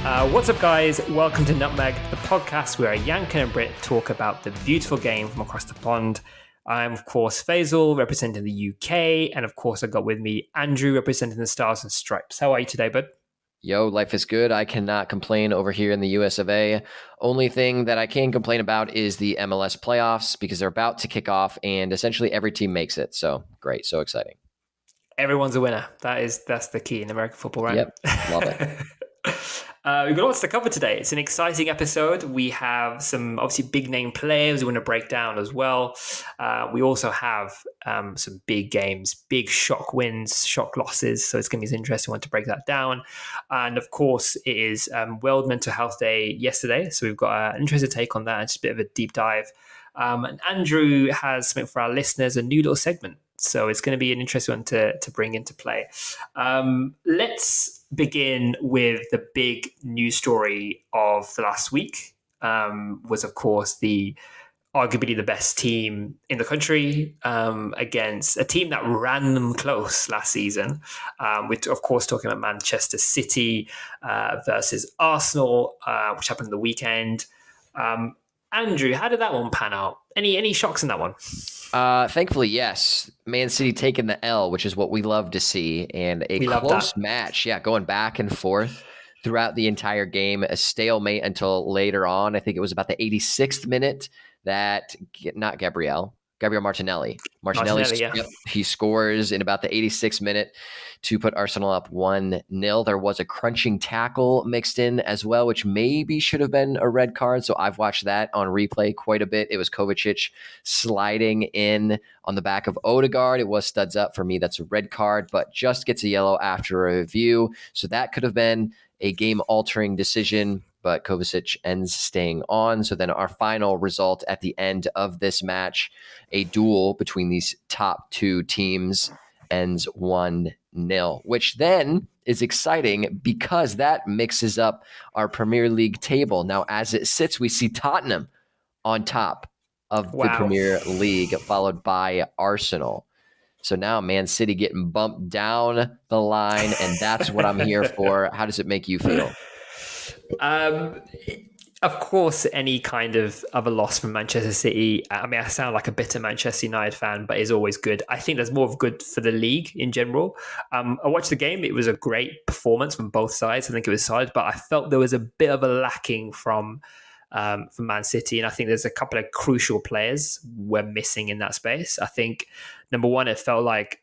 What's up, guys? Welcome to Nutmegged, the podcast where a Yank and a Brit talk about the beautiful game from across the pond. I'm, of course, Faisal, representing the UK, and of course, I got with me Andrew, representing the Stars and Stripes. How are you today, bud? Yo, life is good. I cannot complain over here in the US of A. Only thing that I can complain about is the MLS playoffs because they're about to kick off and essentially every team makes it. So great, so exciting. Everyone's a winner. That's the key in American football, right? Yep, love it. We've got lots to cover today. It's an exciting episode. We have some obviously big name players we want to break down as well. We also have some big games, big shock wins, shock losses. So it's going to be an interesting one to break that down. And of course, it is World Mental Health Day yesterday. So we've got an interesting take on that. It's a bit of a deep dive. And Andrew has something for our listeners, a new little segment. So it's going to be an interesting one to bring into play. Let's begin with the big news story of the last week. Was, of course, arguably the best team in the country against a team that ran them close last season. We're, of course, talking about Manchester City versus Arsenal, which happened on the weekend. Andrew, how did that one pan out? Any shocks in that one? Thankfully, yes. Man City taking the L, which is what we love to see, and a close match. Yeah, going back and forth throughout the entire game, a stalemate until later on. I think it was about the 86th minute that Gabriel Martinelli. Yeah. Yep, he scores in about the 86th minute to put Arsenal up 1-0. There was a crunching tackle mixed in as well, which maybe should have been a red card. So I've watched that on replay quite a bit. It was Kovacic sliding in on the back of Odegaard. It was studs up. For me, that's a red card, but just gets a yellow after a review. So that could have been a game-altering decision, but Kovacic ends staying on. So then our final result at the end of this match, a duel between these top two teams, ends 1-0, which then is exciting because that mixes up our Premier League table. Now, as it sits, we see Tottenham on top of the Premier League, followed by Arsenal. So now Man City getting bumped down the line, and that's what I'm here for. How does it make you feel? Of course, any kind of a loss from Manchester City, I mean, I sound like a bitter Manchester United fan, but it's always good. I think there's more of good for the league in general. I watched the game. It was a great performance from both sides. I think it was solid, but I felt there was a bit of a lacking from Man City. And I think there's a couple of crucial players we're missing in that space. I think, number one, it felt like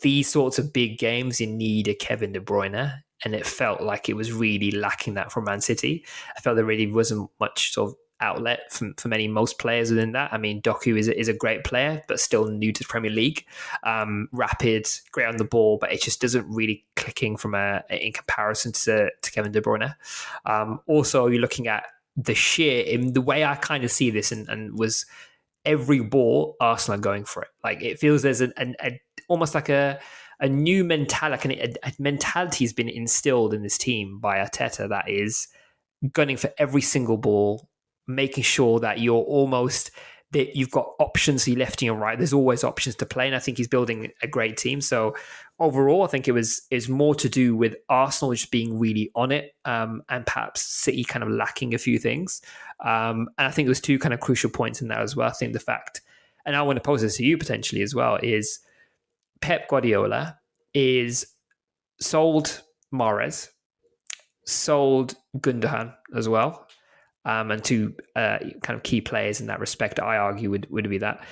these sorts of big games, you need a Kevin De Bruyne. And it felt like it was really lacking that from Man City. I felt there really wasn't much sort of outlet for most players within that. I mean, Doku is a great player, but still new to the Premier League. Rapid, great on the ball, but it just doesn't really clicking in comparison to Kevin De Bruyne. Also, you're looking at the way I kind of see this and was every ball Arsenal are going for it. Like it feels there's almost like a new mentality, a mentality has been instilled in this team by Arteta that is gunning for every single ball, making sure that that you've got options to your left and your right. There's always options to play, and I think he's building a great team. So overall, I think is more to do with Arsenal just being really on it, and perhaps City kind of lacking a few things. And I think there's two kind of crucial points in that as well. I think the fact, and I want to pose this to you potentially as well, is Pep Guardiola is sold Mahrez, sold Gundogan as well, and two kind of key players in that respect, I argue, would be that.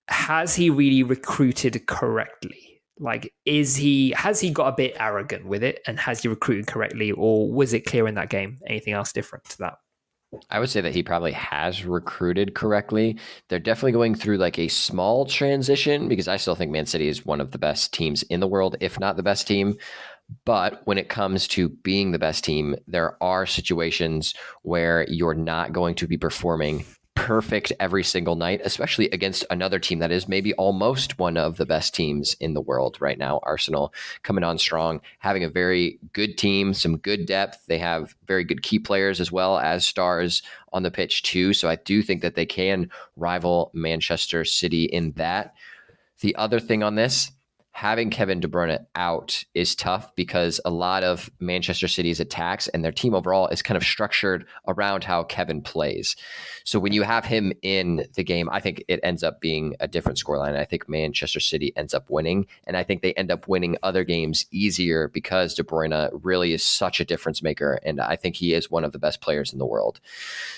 Has he really recruited correctly? Like, has he got a bit arrogant with it, and has he recruited correctly, or was it clear in that game? Anything else different to that? I would say that he probably has recruited correctly. They're definitely going through like a small transition because I still think Man City is one of the best teams in the world, if not the best team. But when it comes to being the best team, there are situations where you're not going to be performing perfect every single night, especially against another team that is maybe almost one of the best teams in the world right now. Arsenal coming on strong, having a very good team, some good depth. They have very good key players as well as stars on the pitch too. So I do think that they can rival Manchester City in that. The other thing on this, having Kevin De Bruyne out is tough because a lot of Manchester City's attacks and their team overall is kind of structured around how Kevin plays. So when you have him in the game, I think it ends up being a different scoreline. I think Manchester City ends up winning, and I think they end up winning other games easier because De Bruyne really is such a difference maker, and I think he is one of the best players in the world.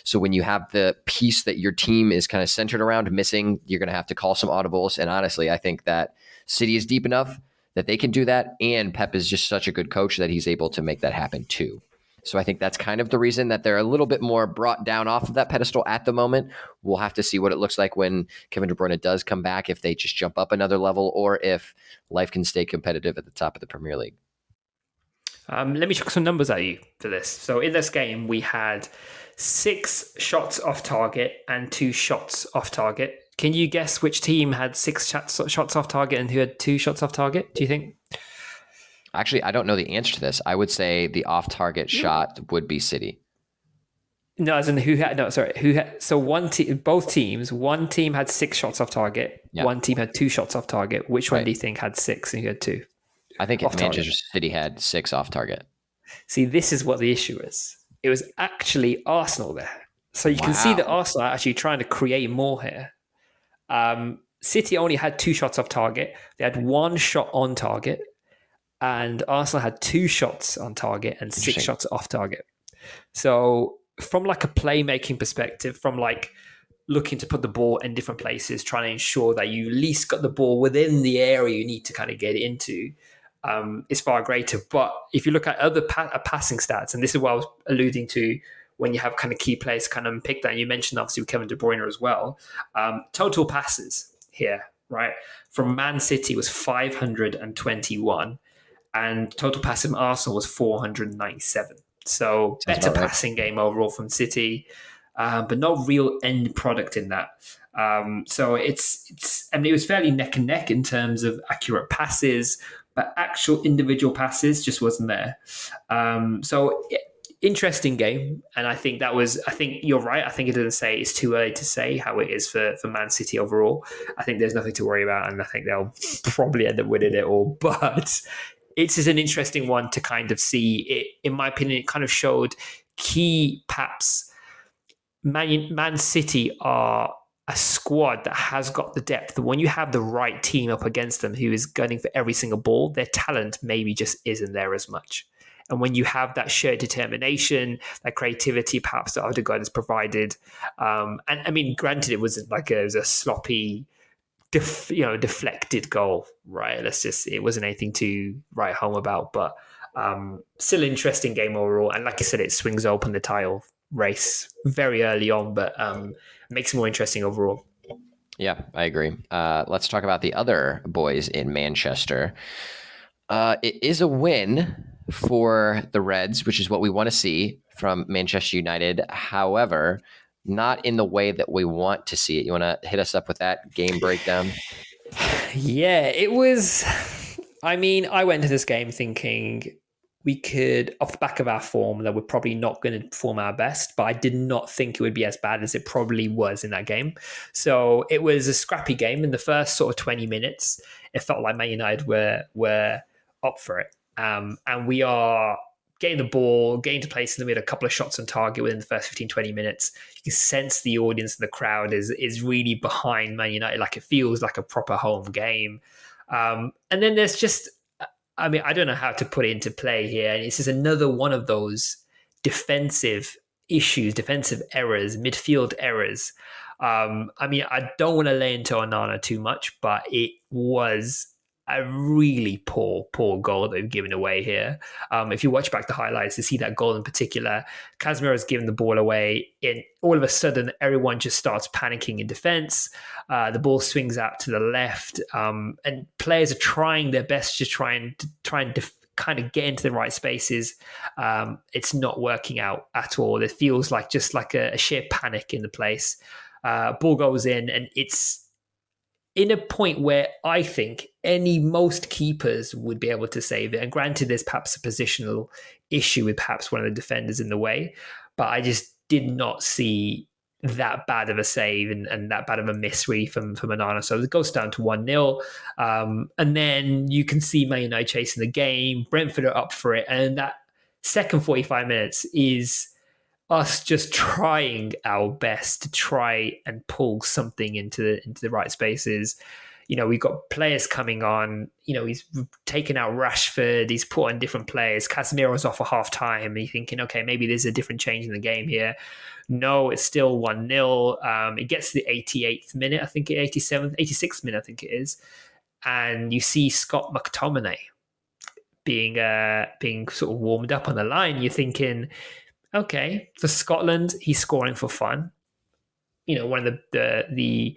So when you have the piece that your team is kind of centered around missing, you're going to have to call some audibles, and honestly, I think that City is deep enough that they can do that, and Pep is just such a good coach that he's able to make that happen too. So I think that's kind of the reason that they're a little bit more brought down off of that pedestal at the moment. We'll have to see what it looks like when Kevin De Bruyne does come back, if they just jump up another level or if life can stay competitive at the top of the Premier League. Let me chuck some numbers at you for this. So in this game, we had 6 shots off target and 2 shots off target. Can you guess which team had 6 shots off target and who had 2 shots off target, do you think? Actually, I don't know the answer to this. I would say the off-target shot would be City. No, as in who had, no, sorry. Who had, so both teams, one team had 6 shots off target, one team had 2 shots off target. Which one do you think had 6 and who had 2? I think Manchester City had 6 off target. See, this is what the issue is. It was actually Arsenal there. So you can see that Arsenal are actually trying to create more here. City only had 2 shots off target. They had 1 shot on target. And Arsenal had 2 shots on target and 6 shots off target. So from like a playmaking perspective, from like looking to put the ball in different places, trying to ensure that you at least got the ball within the area you need to kind of get into, is far greater. But if you look at other passing stats, and this is what I was alluding to when you have kind of key players kind of pick that, and you mentioned obviously with Kevin De Bruyne as well, total passes here, right? From Man City was 521, and total passes from Arsenal was 497. So better passing game overall from City, but no real end product in that. So it's I mean, it was fairly neck and neck in terms of accurate passes, but actual individual passes just wasn't there. Interesting game, and I think you're right. I think it doesn't say it's too early to say how it is for Man City overall. I think there's nothing to worry about, and I think they'll probably end up winning it all. But it's just an interesting one to kind of see. It, in my opinion, it kind of showed key perhaps Man City are a squad that has got the depth. When you have the right team up against them who is gunning for every single ball, their talent maybe just isn't there as much. And when you have that shared determination, that creativity, perhaps that Odegaard has provided, and I mean, granted, it was a sloppy, deflected goal, right? It wasn't anything to write home about, but still interesting game overall. And like I said, it swings open the title race very early on, but makes it more interesting overall. Yeah, I agree. Let's talk about the other boys in Manchester. It is a win for the Reds, which is what we want to see from Manchester United. However, not in the way that we want to see it. You want to hit us up with that game breakdown? Yeah, it was. I mean, I went to this game thinking we could, off the back of our form, that we're probably not going to perform our best, but I did not think it would be as bad as it probably was in that game. So it was a scrappy game. In the first sort of 20 minutes, it felt like Man United were up for it. And we are getting the ball, getting to place, and then we had a couple of shots on target within the first 15, 20 minutes. You can sense the audience and the crowd is really behind Man United. Like it feels like a proper home game. And then there's just, I mean, I don't know how to put it into play here. And it's just another one of those defensive issues, defensive errors, midfield errors. I mean, I don't want to lay into Onana too much, but it was a really poor goal they've given away here. If you watch back the highlights to see that goal in particular, Casemiro's given the ball away, and all of a sudden everyone just starts panicking in defense. The ball swings out to the left, and players are trying their best to try and kind of get into the right spaces. It's not working out at all. It feels like just like a sheer panic in the place. Ball goes in, and it's in a point where I think most keepers would be able to save it. And granted, there's perhaps a positional issue with perhaps one of the defenders in the way, but I just did not see that bad of a save and that bad of a miss really from Onana. So it goes down to 1-0. And then you can see Man United chasing the game. Brentford are up for it. And that second 45 minutes is us just trying our best to try and pull something into the right spaces. We've got players coming on. He's taken out Rashford. He's put on different players. Casemiro's off for half time. You're thinking, okay, maybe there's a different change in the game here. No, it's still 1-0. It gets to the 88th minute, I think, 87th, 86th minute, I think it is. And you see Scott McTominay being sort of warmed up on the line. You're thinking, okay, for Scotland, he's scoring for fun. One of the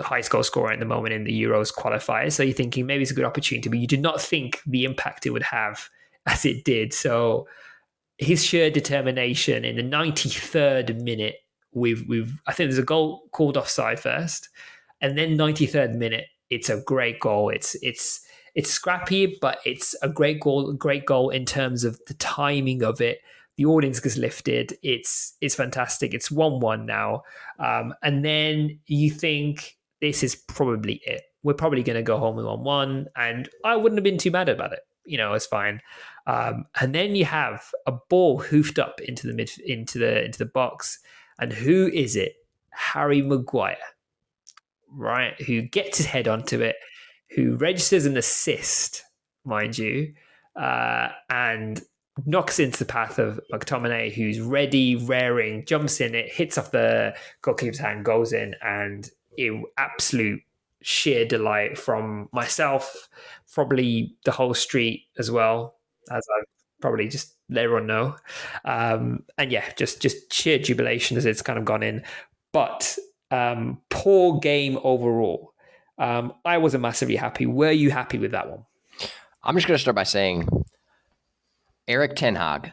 highest goal scorer at the moment in the Euros qualifiers. So you're thinking maybe it's a good opportunity, but you did not think the impact it would have as it did. So his sheer determination in the 93rd minute, I think there's a goal called offside first, and then 93rd minute, it's a great goal. It's scrappy, but it's a great goal in terms of the timing of it. The audience gets lifted. It's fantastic. It's 1-1 now. And then you think this is probably it. We're probably going to go home with 1-1. And I wouldn't have been too mad about it. It's fine. And then you have a ball hoofed up into the box. And who is it? Harry Maguire, right? Who gets his head onto it, who registers an assist, mind you, and knocks into the path of McTominay, who's ready, raring, jumps in it, hits off the goalkeeper's hand, goes in, and absolute sheer delight from myself, probably the whole street as well, as I've probably just let everyone know. And yeah, just sheer jubilation as it's kind of gone in. But poor game overall. I wasn't massively happy. Were you happy with that one? I'm just going to start by saying, Erik ten Hag,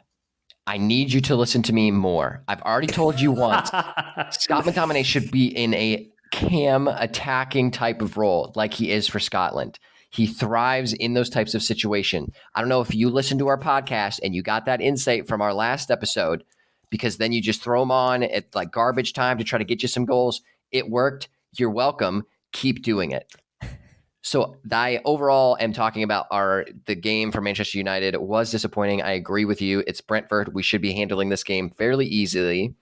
I need you to listen to me more. I've already told you once, Scott McTominay should be in a cam attacking type of role like he is for Scotland. He thrives in those types of situations. I don't know if you listened to our podcast and you got that insight from our last episode, because then you just throw him on at like garbage time to try to get you some goals. It worked. You're welcome. Keep doing it. So I overall am talking about the game for Manchester United was disappointing. I agree with you. It's Brentford. We should be handling this game fairly easily.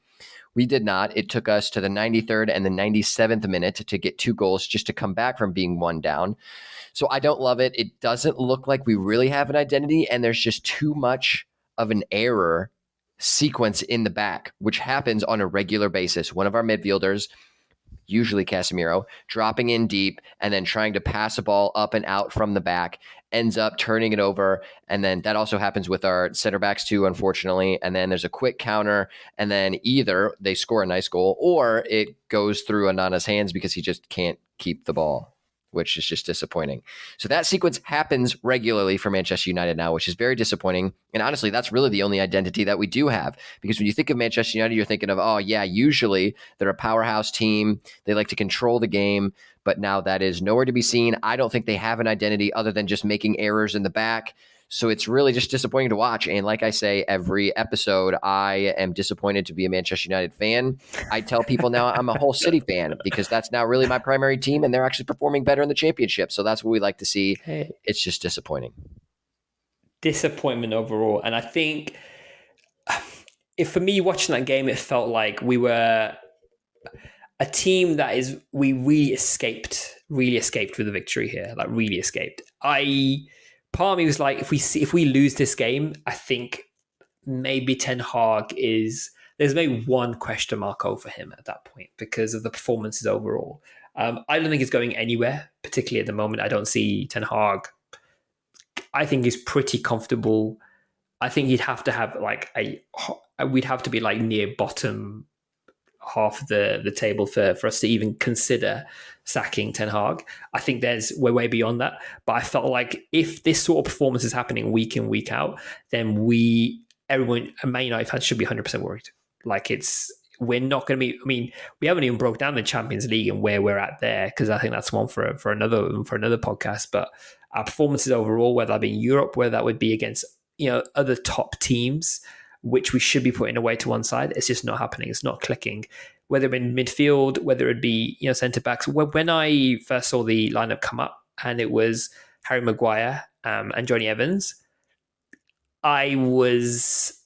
We did not. It took us to the 93rd and the 97th minute to get 2 goals just to come back from being 1 down. So I don't love it. It doesn't look like we really have an identity, and there's just too much of an error sequence in the back, which happens on a regular basis. One of our midfielders, usually Casemiro, dropping in deep and then trying to pass a ball up and out from the back, ends up turning it over. And then that also happens with our center backs too, unfortunately. And then there's a quick counter, and then either they score a nice goal or it goes through Onana's hands because he just can't keep the ball, which is just disappointing. So that sequence happens regularly for Manchester United now, which is very disappointing. And honestly, that's really the only identity that we do have. Because when you think of Manchester United, you're thinking of, oh yeah, usually they're a powerhouse team. They like to control the game. But now that is nowhere to be seen. I don't think they have an identity other than just making errors in the back. So it's really just disappointing to watch. And like I say, every episode, I am disappointed to be a Manchester United fan. I tell people now I'm a whole City fan because that's now really my primary team, and they're actually performing better in the championship. So that's what we like to see. It's just disappointing. Disappointment overall. And I think for me, watching that game, it felt like we were a team that we really escaped with the victory here, like really escaped. Part of me was like, if we lose this game, I think maybe Ten Hag there's maybe one question mark over him at that point because of the performances overall. I don't think he's going anywhere, particularly at the moment. I don't see Ten Hag. I think he's pretty comfortable. I think he'd have to have we'd have to be like near bottom half of the table for us to even consider sacking Ten Hag. I think we're way beyond that. But I felt like if this sort of performance is happening week in, week out, then everyone, Man United fans should be 100% worried. Like we're not going to be, we haven't even broke down the Champions League and where we're at there, because I think that's one for another podcast. But our performances overall, whether that be in Europe, whether that would be against other top teams, which we should be putting away to one side. It's just not happening. It's not clicking. Whether in midfield, whether it be centre backs. When I first saw the lineup come up and it was Harry Maguire and Johnny Evans, I was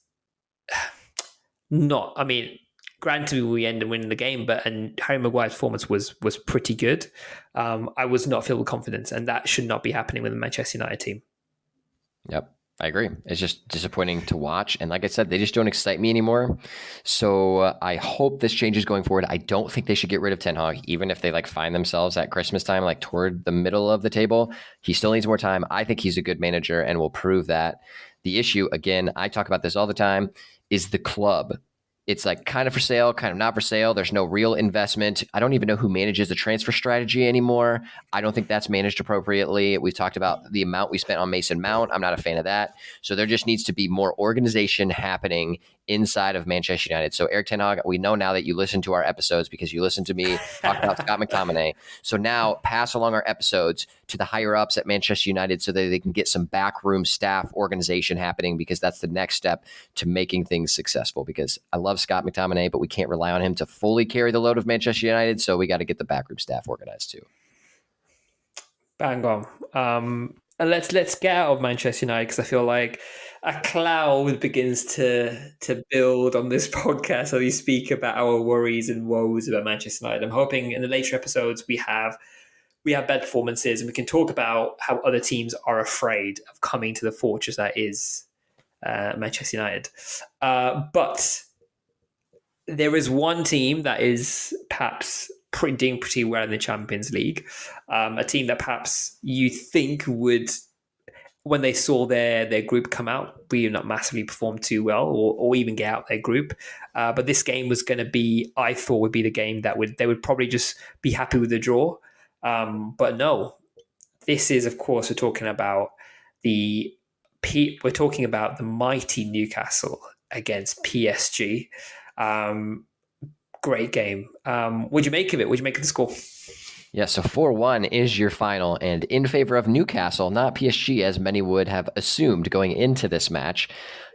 not. I mean, granted, we ended up winning the game, and Harry Maguire's performance was pretty good. I was not filled with confidence, and that should not be happening with the Manchester United team. Yep. I agree. It's just disappointing to watch. And like I said, they just don't excite me anymore. So I hope this changes going forward. I don't think they should get rid of Ten Hag, even if they find themselves at Christmas time, toward the middle of the table. He still needs more time. I think he's a good manager and will prove that. The issue, again, I talk about this all the time, is the club. It's kind of for sale, kind of not for sale. There's no real investment. I don't even know who manages the transfer strategy anymore. I don't think that's managed appropriately. We talked about the amount we spent on Mason Mount. I'm not a fan of that. So there just needs to be more organization happening inside of Manchester United. So Eric Ten Hag, we know now that you listen to our episodes because you listen to me talk about Scott McTominay. So now pass along our episodes to the higher ups at Manchester United so that they can get some backroom staff organization happening, because that's the next step to making things successful. Because I love Scott McTominay, but we can't rely on him to fully carry the load of Manchester United. So we got to get the backroom staff organized too. Bang on. And let's get out of Manchester United, because I feel like a cloud begins to build on this podcast as we speak about our worries and woes about Manchester United. I'm hoping in the later episodes we have better performances and we can talk about how other teams are afraid of coming to the fortress that is Manchester United. But there is one team that is perhaps doing pretty well in the Champions League. A team that perhaps you think would, when they saw their group come out, really not massively perform too well or even get out their group. But this game was going to be, I thought, would be the game that they would probably just be happy with the draw. But no, this is, of course, we're talking about the mighty Newcastle against PSG. Great game. What'd you make of it? What'd you make of the score? Yeah, so 4-1 is your final, and in favor of Newcastle, not PSG, as many would have assumed going into this match.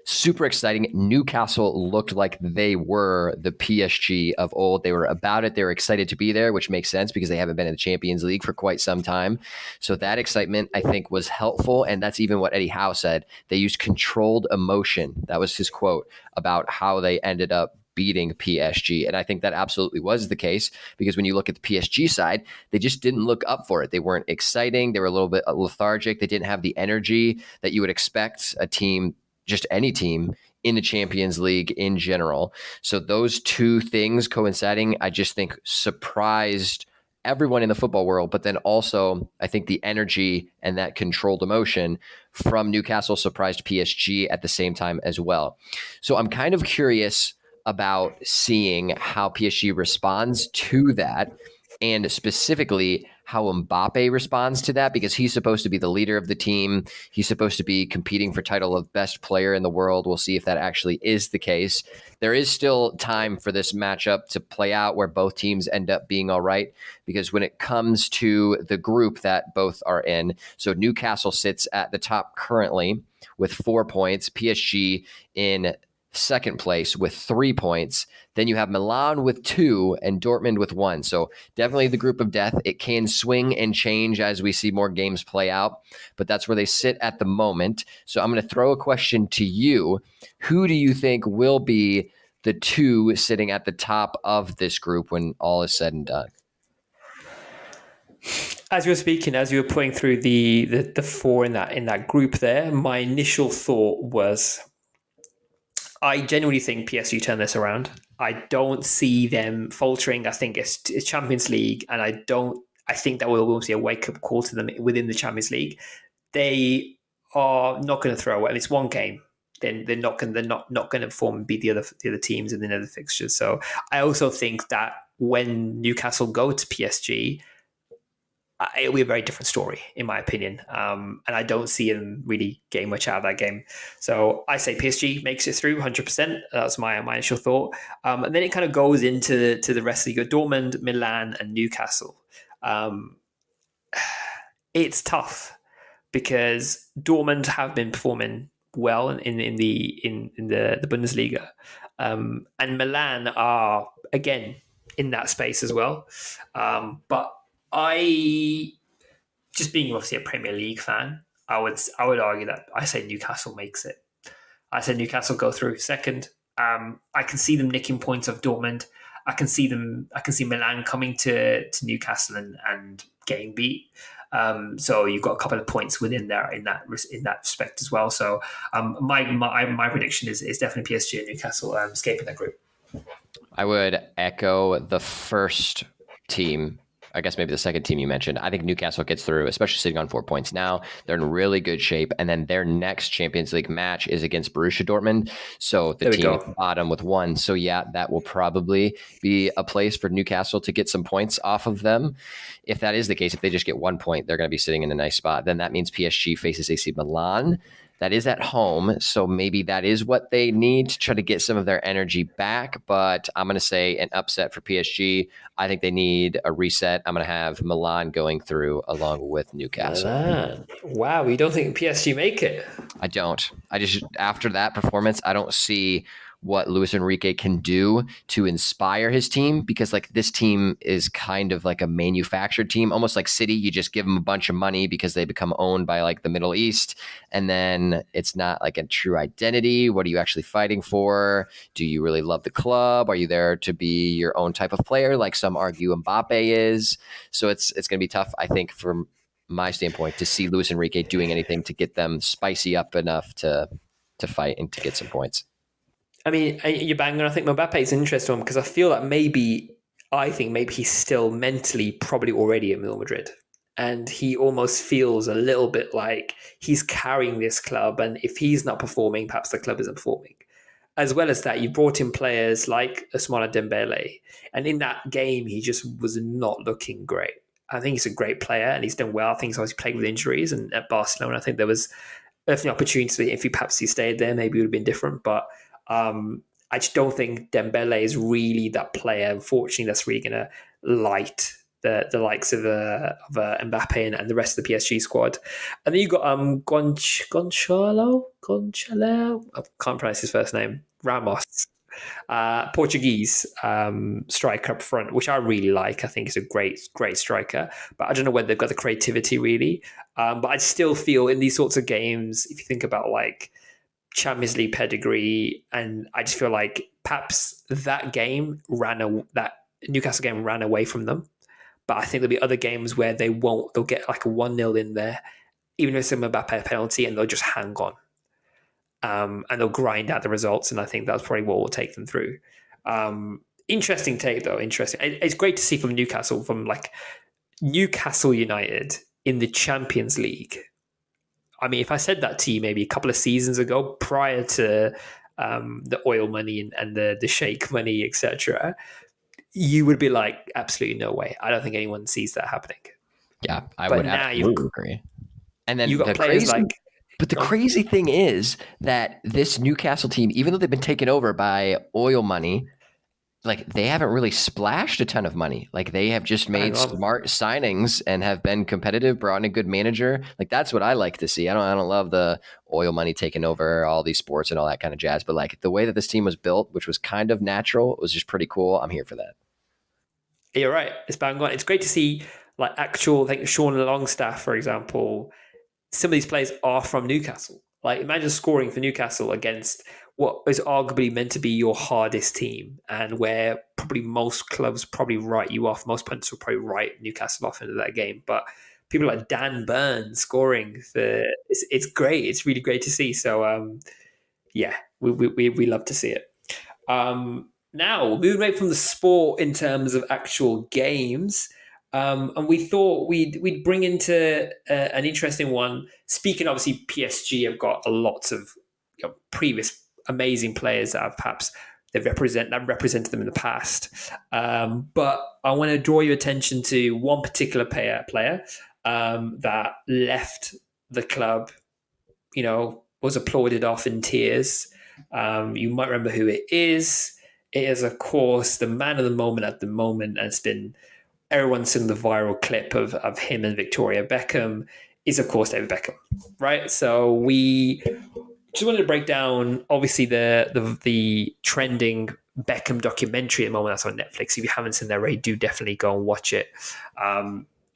Super exciting. Newcastle looked like they were the PSG of old. They were about it. They were excited to be there, which makes sense because they haven't been in the Champions League for quite some time. So that excitement, I think, was helpful, and that's even what Eddie Howe said. They used controlled emotion. That was his quote about how they ended up beating PSG. And I think that absolutely was the case, because when you look at the PSG side, they just didn't look up for it. They weren't exciting. They were a little bit lethargic. They didn't have the energy that you would expect a team, just any team in the Champions League in general. So those two things coinciding, I just think surprised everyone in the football world. But then also, I think the energy and that controlled emotion from Newcastle surprised PSG at the same time as well. So I'm kind of curious about seeing how PSG responds to that, and specifically how Mbappe responds to that, because he's supposed to be the leader of the team. He's supposed to be competing for title of best player in the world. We'll see if that actually is the case. There is still time for this matchup to play out where both teams end up being all right, because when it comes to the group that both are in, so Newcastle sits at the top currently with 4 points, PSG in second place with 3 points. Then you have Milan with 2 and Dortmund with 1. So definitely the group of death. It can swing and change as we see more games play out, but that's where they sit at the moment. So I'm going to throw a question to you. Who do you think will be the two sitting at the top of this group when all is said and done? As you were speaking, as you were putting through the four in that group there, my initial thought was, I genuinely think PSG turn this around. I don't see them faltering. I think it's Champions League, and I think that will see a wake up call to them within the Champions League. They are not going to throw away. It's one game. Then they're not going to perform and beat the other teams in the other fixtures. So I also think that when Newcastle go to PSG, it'll be a very different story, in my opinion. And I don't see them really getting much out of that game. So I say PSG makes it through 100%. That's my initial thought. And then it kind of goes into the rest of the league. Dortmund, Milan, and Newcastle. It's tough because Dortmund have been performing well in the Bundesliga, and Milan are again in that space as well. But I, just being obviously a Premier League fan, I would argue that I say Newcastle makes it. I said Newcastle go through second. I can see them nicking points of Dortmund. I can see them. I can see Milan coming to Newcastle and getting beat. So you've got a couple of points within there in that respect as well. So my prediction is definitely PSG and Newcastle escaping that group. I would echo the first team. I guess maybe the second team you mentioned. I think Newcastle gets through, especially sitting on 4 points now. They're in really good shape. And then their next Champions League match is against Borussia Dortmund. So the team at the bottom with 1. So yeah, that will probably be a place for Newcastle to get some points off of them. If that is the case, if they just get 1 point, they're going to be sitting in a nice spot. Then that means PSG faces AC Milan. That is at home, so maybe that is what they need to try to get some of their energy back. But I'm going to say an upset for PSG. I think they need a reset. I'm going to have Milan going through along with Newcastle. Milan. Wow, you don't think PSG make it? I don't. I just, after that performance, I don't see what Luis Enrique can do to inspire his team, because like this team is kind of like a manufactured team, almost like City. You just give them a bunch of money because they become owned by like the Middle East, and then it's not like a true identity. What are you actually fighting for? Do you really love the club? Are you there to be your own type of player, like some argue Mbappe is? So it's going to be tough, I think, from my standpoint, to see Luis Enrique doing anything to get them spicy up enough to fight and to get some points. I mean, you're banging. I think Mbappe is an interesting one because I feel like maybe he's still mentally probably already at Real Madrid. And he almost feels a little bit like he's carrying this club. And if he's not performing, perhaps the club isn't performing. As well as that, you brought in players like Ousmane Dembele. And in that game, he just was not looking great. I think he's a great player and he's done well. I think he's always playing with injuries. And at Barcelona, I think there was definitely opportunity. If he stayed there, maybe it would have been different. But I just don't think Dembele is really that player. Unfortunately, that's really going to light the likes of Mbappe and the rest of the PSG squad. And then you got Gonçalo. I can't pronounce his first name. Ramos. Portuguese striker up front, which I really like. I think he's a great striker, but I don't know whether they've got the creativity really. But I still feel in these sorts of games, if you think about like Champions League pedigree, and I just feel like perhaps that Newcastle game ran away from them. But I think there'll be other games where they'll get like a 1-0 in there, even if it's a Mbappe penalty, and they'll just hang on. And they'll grind out the results, and I think that's probably what will take them through. Interesting take, though. Interesting. It's great to see from Newcastle, from like Newcastle United in the Champions League. I mean, if I said that to you maybe a couple of seasons ago, prior to the oil money and the sheikh money, etc., you would be like, absolutely no way. I don't think anyone sees that happening. Yeah, I would absolutely agree. And then you've got players but the crazy thing is that this Newcastle team, even though they've been taken over by oil money, like they haven't really splashed a ton of money. Like they have just made smart signings and have been competitive, brought in a good manager. Like that's what I like to see. I don't love the oil money taking over all these sports and all that kind of jazz, but like the way that this team was built, which was kind of natural, was just pretty cool. I'm here for that. You're right. It's bang on. It's great to see like actual, like Sean Longstaff, for example. Some of these players are from Newcastle. Like imagine scoring for Newcastle against what is arguably meant to be your hardest team, and where probably most clubs probably write you off. Most punters will probably write Newcastle off into that game. But people like Dan Burns scoring it's great. It's really great to see. So yeah, we love to see it. Now moving away from the sport in terms of actual games. And we thought we'd bring into an interesting one. Speaking, obviously, PSG have got a lot of previous amazing players that have perhaps represented them in the past. But I want to draw your attention to one particular player that left the club. Was applauded off in tears. You might remember who it is. It is, of course, the man of the moment at the moment, and it's been. Everyone's seen the viral clip of him and Victoria Beckham is, of course, David Beckham, right? So we just wanted to break down, obviously, the trending Beckham documentary at the moment that's on Netflix. If you haven't seen that already, do definitely go and watch it.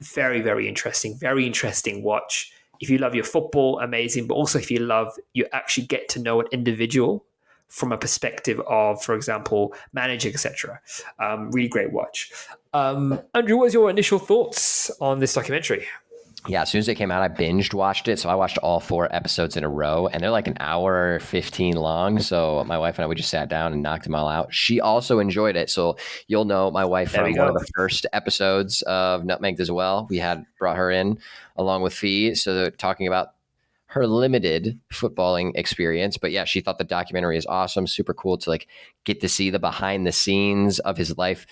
Very, very interesting watch. If you love your football, amazing. But also, if you actually get to know an individual from a perspective of, for example, managing, etc. Really great watch. Andrew, what was your initial thoughts on this documentary? Yeah, as soon as it came out, I binged watched it. So I watched all 4 episodes in a row, and they're like an hour 15 long. So my wife and I, we just sat down and knocked them all out. She also enjoyed it. So you'll know my wife from one of the first episodes of Nutmegged as well. We had brought her in along with Fee. So they're talking about her limited footballing experience. But yeah, she thought the documentary is awesome. Super cool to like get to see the behind the scenes of his life,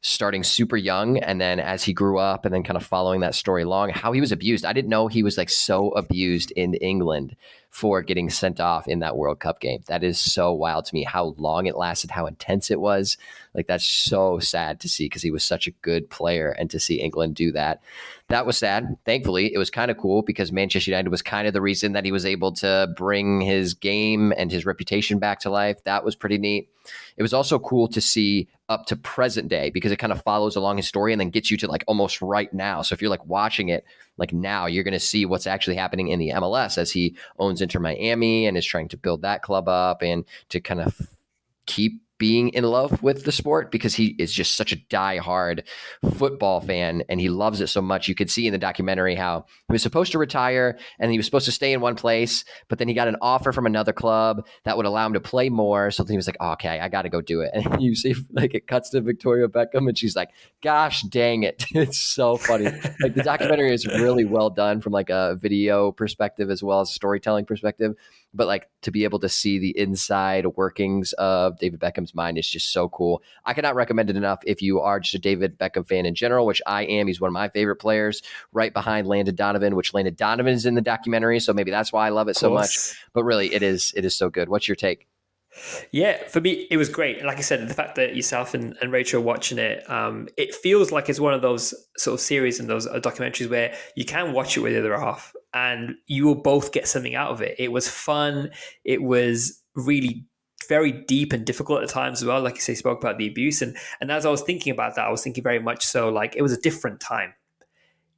starting super young, and then as he grew up, and then kind of following that story along, how he was abused. I didn't know he was like so abused in England for getting sent off in that World Cup game. That is so wild to me, how long it lasted, how intense it was. Like, that's so sad to see, because he was such a good player, and to see England do that, that was sad. Thankfully, it was kind of cool, because Manchester United was kind of the reason that he was able to bring his game and his reputation back to life. That was pretty neat. It was also cool to see up to present day, because it kind of follows along his story and then gets you to like almost right now. So if you're like watching it like now, you're going to see what's actually happening in the MLS as he owns Inter Miami and is trying to build that club up and to kind of keep being in love with the sport, because he is just such a diehard football fan and he loves it so much. You could see in the documentary how he was supposed to retire and he was supposed to stay in one place, but then he got an offer from another club that would allow him to play more. So then he was like, oh, okay, I got to go do it. And you see like it cuts to Victoria Beckham and she's like, gosh, dang it. It's so funny. Like, the documentary is really well done from like a video perspective as well as a storytelling perspective. But like, to be able to see the inside workings of David Beckham's mind is just so cool. I cannot recommend it enough if you are just a David Beckham fan in general, which I am. He's one of my favorite players, right behind Landon Donovan, which Landon Donovan is in the documentary. So maybe that's why I love it so much. But really, it is so good. What's your take? Yeah, for me, it was great. Like I said, the fact that yourself and Rachel are watching it, it feels like it's one of those sort of series and those documentaries where you can watch it with the other half and you will both get something out of it. It was fun. It was really very deep and difficult at times as well. Like you say, spoke about the abuse. And as I was thinking about that, I was thinking very much so like it was a different time.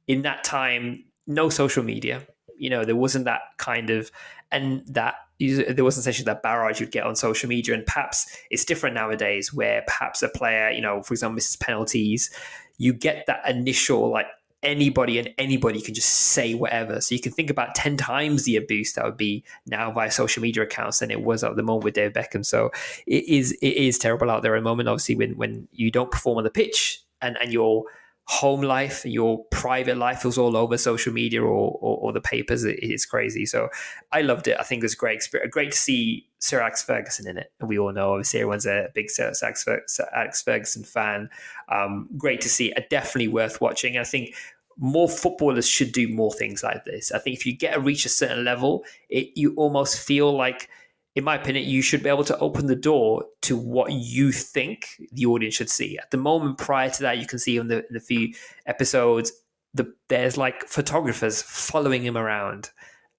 In that time, no social media. There wasn't that kind of, and that there wasn't essentially that barrage you'd get on social media. And perhaps it's different nowadays where perhaps a player, for example, misses penalties, you get that initial, like, anybody can just say whatever. So you can think about 10 times the abuse that would be now via social media accounts than it was at the moment with David Beckham. So it is terrible out there at the moment, obviously, when you don't perform on the pitch and your home life, your private life was all over social media or the papers. It's crazy. So I loved it. I think it was a great experience. Great to see Sir Alex Ferguson in it. And we all know, obviously, everyone's a big Sir Alex Ferguson fan. Great to see. Definitely worth watching. And I think more footballers should do more things like this. I think if you reach a certain level, you almost feel like, in my opinion, you should be able to open the door to what you think the audience should see. At the moment, prior to that, you can see in the few episodes, there's like photographers following him around.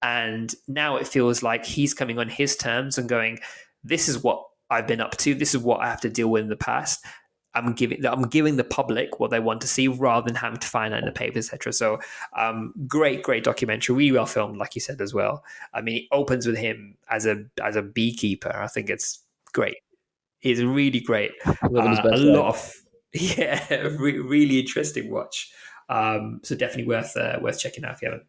And now it feels like he's coming on his terms and going, this is what I've been up to. This is what I have to deal with in the past. I'm giving the public what they want to see rather than having to find out in the paper, etc. So great documentary, really well filmed, like you said as well. I mean, it opens with him as a beekeeper. I think it's great. It's really great. Living his best A life. lot of really interesting watch. So definitely worth checking out if you haven't.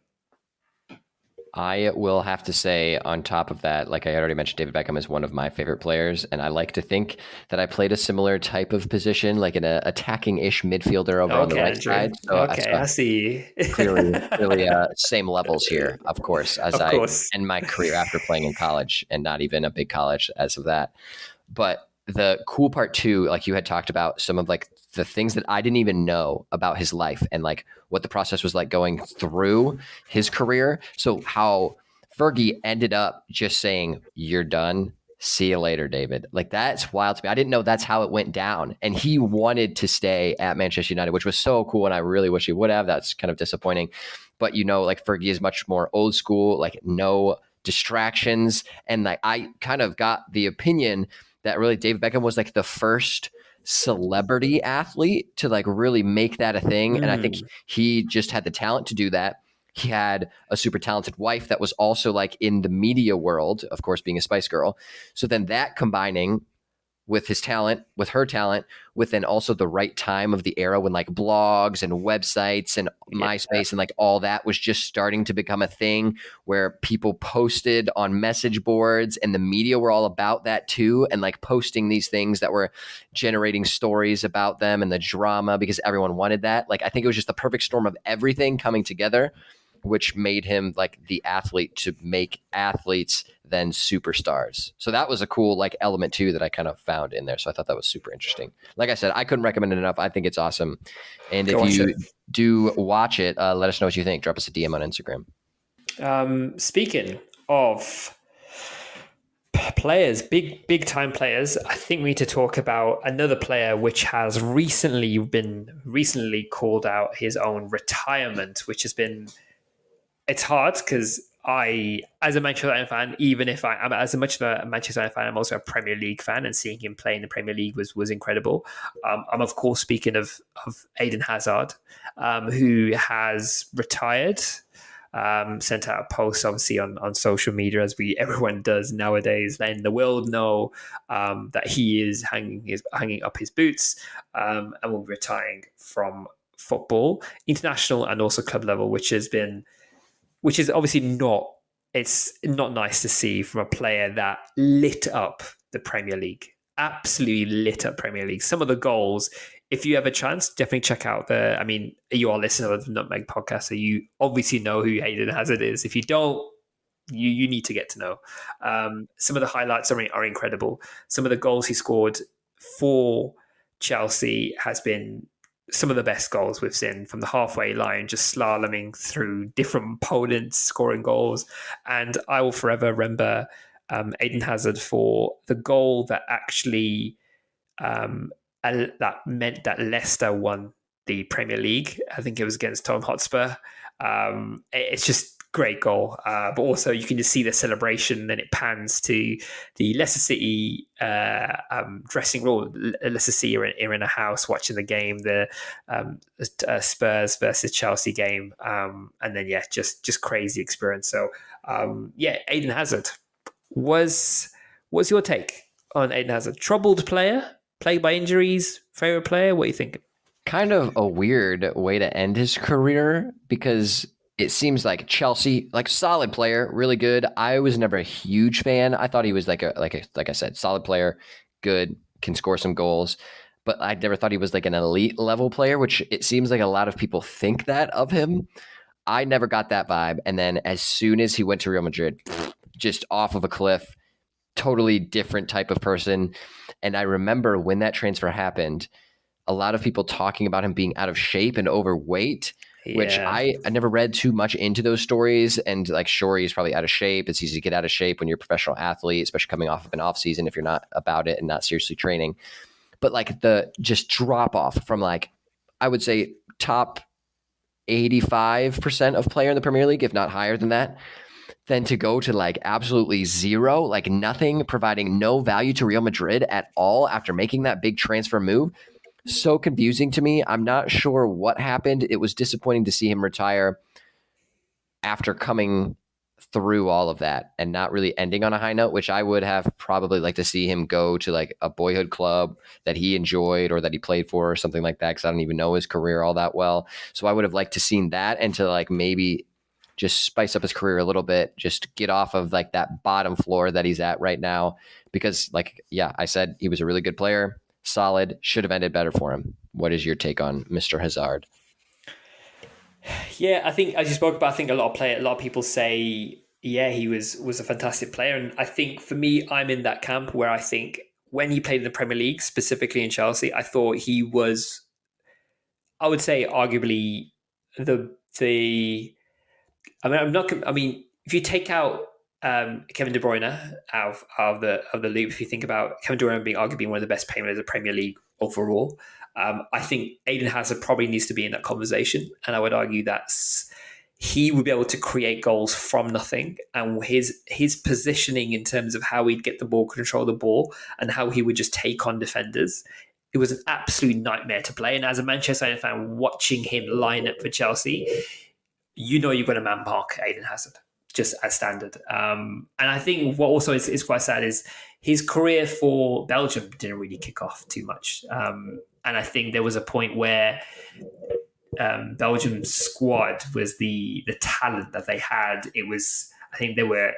I will have to say, on top of that, like I already mentioned, David Beckham is one of my favorite players, and I like to think that I played a similar type of position, like an attacking-ish midfielder over on the right side. So I see. clearly, same levels here, of course, as I end my career after playing in college, and not even a big college as of that. But the cool part too, like you had talked about some of like the things that I didn't even know about his life and like what the process was like going through his career. So how Fergie ended up just saying, "You're done. See you later, David." Like, that's wild to me. I didn't know that's how it went down. And he wanted to stay at Manchester United, which was so cool. And I really wish he would have. That's kind of disappointing. But like Fergie is much more old school, like no distractions. And like I kind of got the opinion that really David Beckham was like the first celebrity athlete to like really make that a thing. And I think he just had the talent to do that. He had a super talented wife that was also like in the media world, of course, being a Spice Girl. So then that combining with his talent, with her talent, with then also the right time of the era when like blogs and websites and MySpace and like all that was just starting to become a thing where people posted on message boards and the media were all about that too. And like posting these things that were generating stories about them and the drama because everyone wanted that. Like, I think it was just the perfect storm of everything coming together, which made him like the athlete to make athletes then superstars. So that was a cool like element too that I kind of found in there. So I thought that was super interesting. Like I said, I couldn't recommend it enough. I think it's awesome. And if you do watch it, let us know what you think. Drop us a DM on Instagram. Speaking of players, big time players, I think we need to talk about another player which has recently called out his own retirement, which has been, it's hard because as a Manchester United fan, even if I'm as much of a Manchester United fan, I'm also a Premier League fan, and seeing him play in the Premier League was incredible. I'm of course speaking of Eden Hazard, who has retired. Sent out a post obviously on social media, as everyone does nowadays, letting the world know that he is hanging up his boots and will be retiring from football, international and also club level, which is obviously it's not nice to see from a player that lit up the Premier League. Absolutely lit up Premier League. Some of the goals, if you have a chance, definitely check out you are listening to the Nutmegged podcast, so you obviously know who Eden Hazard is. If you don't, you need to get to know. Some of the highlights are incredible. Some of the goals he scored for Chelsea has been some of the best goals we've seen, from the halfway line, just slaloming through different opponents, scoring goals. And I will forever remember Eden Hazard for the goal that actually that meant that Leicester won the Premier League. I think it was against Tottenham Hotspur. It's just great goal, but also you can just see the celebration, and it pans to the Leicester City dressing room. Leicester City are in a house watching the game, the Spurs versus Chelsea game, and then just crazy experience. So Eden Hazard, what's your take on Eden Hazard? Troubled player, plagued by injuries, favorite player? What are you thinking? Kind of a weird way to end his career, because it seems like Chelsea, like solid player, really good. I was never a huge fan. I thought he was like I said, solid player, good, can score some goals. But I never thought he was like an elite level player, which it seems like a lot of people think that of him. I never got that vibe. And then as soon as he went to Real Madrid, just off of a cliff, totally different type of person. And I remember when that transfer happened, a lot of people talking about him being out of shape and overweight, which I never read too much into those stories. And like, sure, he's probably out of shape. It's easy to get out of shape when you're a professional athlete, especially coming off of an off season if you're not about it and not seriously training. But like the just drop off from like, I would say top 85% of player in the Premier League, if not higher than that, then to go to like absolutely zero, like nothing, providing no value to Real Madrid at all after making that big transfer move. So confusing to me. I'm not sure what happened. It was disappointing to see him retire after coming through all of that and not really ending on a high note, which I would have probably liked to see him go to like a boyhood club that he enjoyed or that he played for or something like that, because I don't even know his career all that well. So I would have liked to seen that and to like maybe just spice up his career a little bit, just get off of like that bottom floor that he's at right now. Because like, I said he was a really good player, solid, should have ended better for him. What is your take on Mr. Hazard? Yeah, I think as you spoke about, I think a lot of people say, he was a fantastic player. And I think for me, I'm in that camp where I think when he played in the Premier League, specifically in Chelsea, I thought he was, I would say, arguably the if you take out Kevin De Bruyne out of the loop, if you think about Kevin De Bruyne being arguably one of the best players in the Premier League overall, I think Eden Hazard probably needs to be in that conversation, and I would argue that he would be able to create goals from nothing, and his positioning in terms of how he'd get the ball, control the ball, and how he would just take on defenders. It was an absolute nightmare to play. And as a Manchester United fan, watching him line up for Chelsea, you know you're going to man mark Aiden Hazard just as standard. And I think what also is quite sad is his career for Belgium didn't really kick off too much. And I think there was a point where Belgium's squad was the talent that they had. It was, I think they were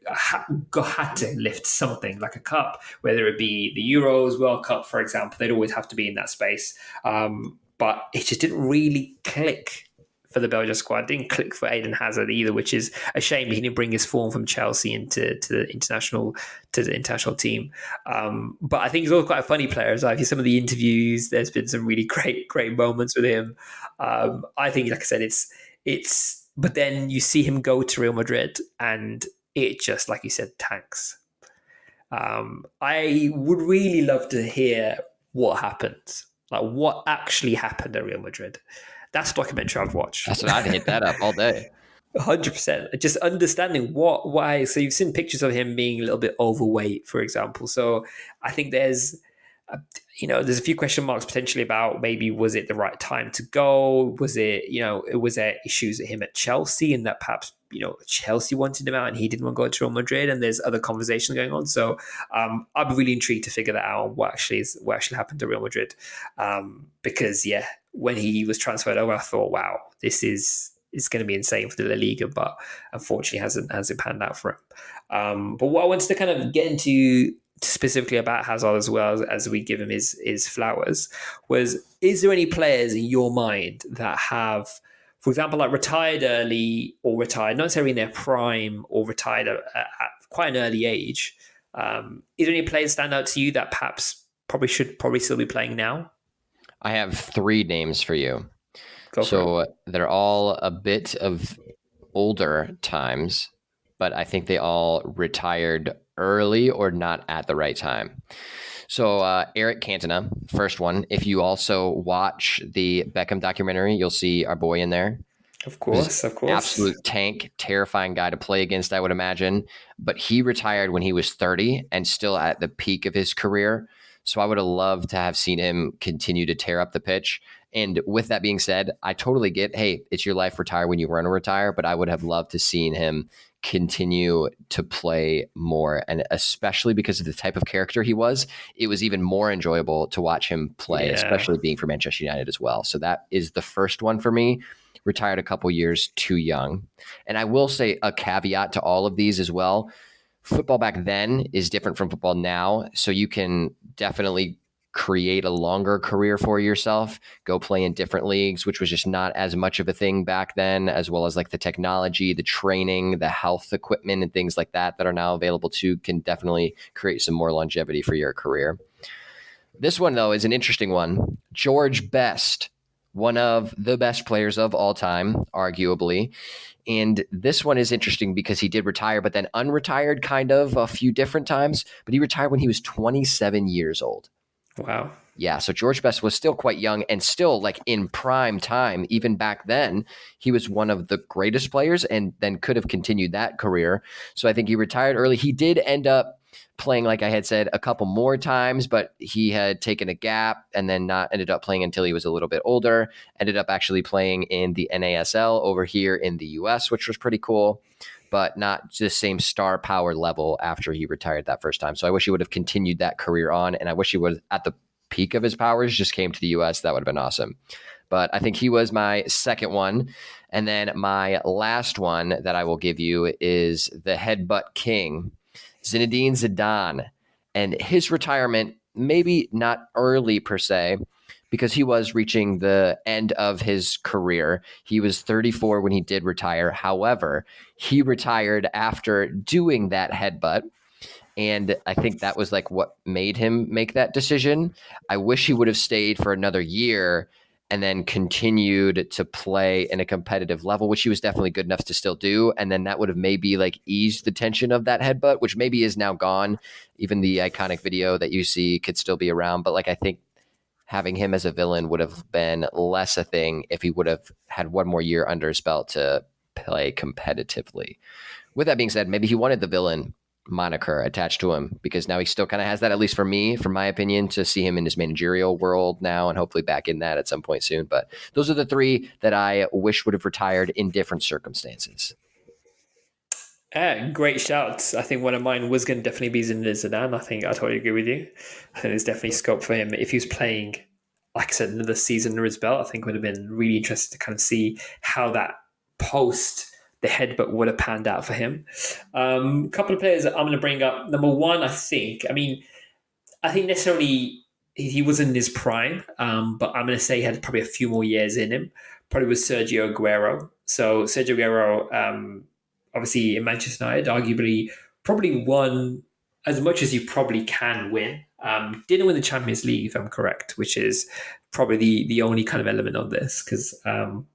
had to lift something like a cup, whether it be the Euros, World Cup, for example. They'd always have to be in that space. But it just didn't really click for the Belgian squad. It didn't click for Aiden Hazard either, which is a shame. He didn't bring his form from Chelsea into the international team. But I think he's also quite a funny player. As I see some of the interviews, there's been some really great moments with him. I think, like I said, it's. But then you see him go to Real Madrid, and it just, like you said, tanks. I would really love to hear what happened, like what actually happened at Real Madrid. That's a documentary I've watched. That's what I'd hit that up all day. 100%. Just understanding why. So you've seen pictures of him being a little bit overweight, for example. So I think there's a few question marks potentially about maybe was it the right time to go? Was there issues with him at Chelsea and that perhaps, Chelsea wanted him out and he didn't want to go to Real Madrid, and there's other conversations going on. So I'd be really intrigued to figure that out, what actually happened to Real Madrid. Because when he was transferred over, I thought, wow, it's going to be insane for the La Liga, but unfortunately hasn't panned out for him. But what I wanted to kind of get into specifically about Hazard as well, as we give him his flowers, is there any players in your mind that have, for example, like retired early or retired not necessarily in their prime or retired at quite an early age? Is there any players stand out to you that perhaps should still be playing now? I have 3 names for you. So they're all a bit of older times, but I think they all retired early or not at the right time. So Eric Cantona, first one. If you also watch the Beckham documentary, you'll see our boy in there. Of course. Absolute tank, terrifying guy to play against, I would imagine. But he retired when he was 30 and still at the peak of his career. So I would have loved to have seen him continue to tear up the pitch. And with that being said, I totally get, hey, it's your life, retire when you want to retire. But I would have loved to seen him continue to play more. And especially because of the type of character he was, it was even more enjoyable to watch him play, especially being for Manchester United as well. So that is the first one for me. Retired a couple years too young. And I will say a caveat to all of these as well. Football back then is different from football now. So you can definitely create a longer career for yourself, go play in different leagues, which was just not as much of a thing back then, as well as like the technology, the training, the health equipment and things like that are now available too, can definitely create some more longevity for your career. This one, though, is an interesting one. George Best, one of the best players of all time, arguably. And this one is interesting because he did retire, but then unretired kind of a few different times. But he retired when he was 27 years old. Wow. Yeah, so George Best was still quite young and still like in prime time. Even back then, he was one of the greatest players and then could have continued that career. So I think he retired early. He did end up playing, like I had said, a couple more times, but he had taken a gap and then not ended up playing until he was a little bit older. Ended up actually playing in the NASL over here in the US, which was pretty cool, but not the same star power level after he retired that first time. So I wish he would have continued that career on, and I wish he would, at the peak of his powers, just came to the US. That would have been awesome. But I think he was my second one. And then my last one that I will give you is the headbutt king, Zinedine Zidane. And his retirement, maybe not early per se, because he was reaching the end of his career. He was 34 when he did retire. However, he retired after doing that headbutt. And I think that was like what made him make that decision. I wish he would have stayed for another year and then continued to play in a competitive level, which he was definitely good enough to still do. And then that would have maybe like eased the tension of that headbutt, which maybe is now gone. Even the iconic video that you see could still be around. But like, I think having him as a villain would have been less a thing if he would have had one more year under his belt to play competitively. With that being said, maybe he wanted the villain moniker attached to him because now he still kind of has that, at least for me, from my opinion, to see him in his managerial world now and hopefully back in that at some point soon. But those are the three that I wish would have retired in different circumstances. Great shouts. I think one of mine was going to definitely be Zinedine Zidane. I think I totally agree with you. I think there's definitely scope for him if he was playing, like I said, another season under his belt. I think it would have been really interesting to kind of see how that post the headbutt would have panned out for him. A couple of players that I'm going to bring up. Number one, I think necessarily he wasn't in his prime, but I'm going to say he had probably a few more years in him. Probably was Sergio Aguero. So Sergio Aguero, obviously in Manchester United, arguably probably won as much as you probably can win. Didn't win the Champions League, if I'm correct, which is probably the only kind of element of this.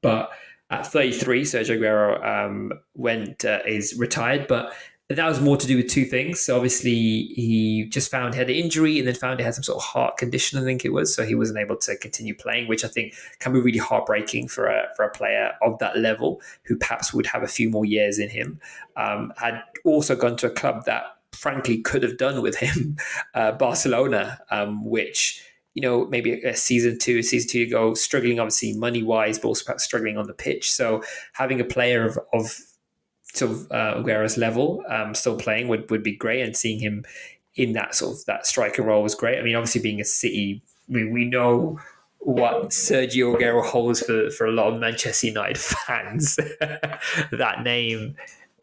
But at 33, Sergio Aguero is retired, but that was more to do with two things. So obviously he just found he had an injury and then found he had some sort of heart condition, I think it was. So he wasn't able to continue playing, which I think can be really heartbreaking for a player of that level who perhaps would have a few more years in him. Had also gone to a club that frankly could have done with him, Barcelona, which, maybe a season two ago, struggling obviously money wise, but also perhaps struggling on the pitch. So having a player of sort of Aguero's level still playing would be great, and seeing him in that sort of that striker role was great. I mean, obviously being a City, we know what Sergio Aguero holds for a lot of Manchester United fans. That name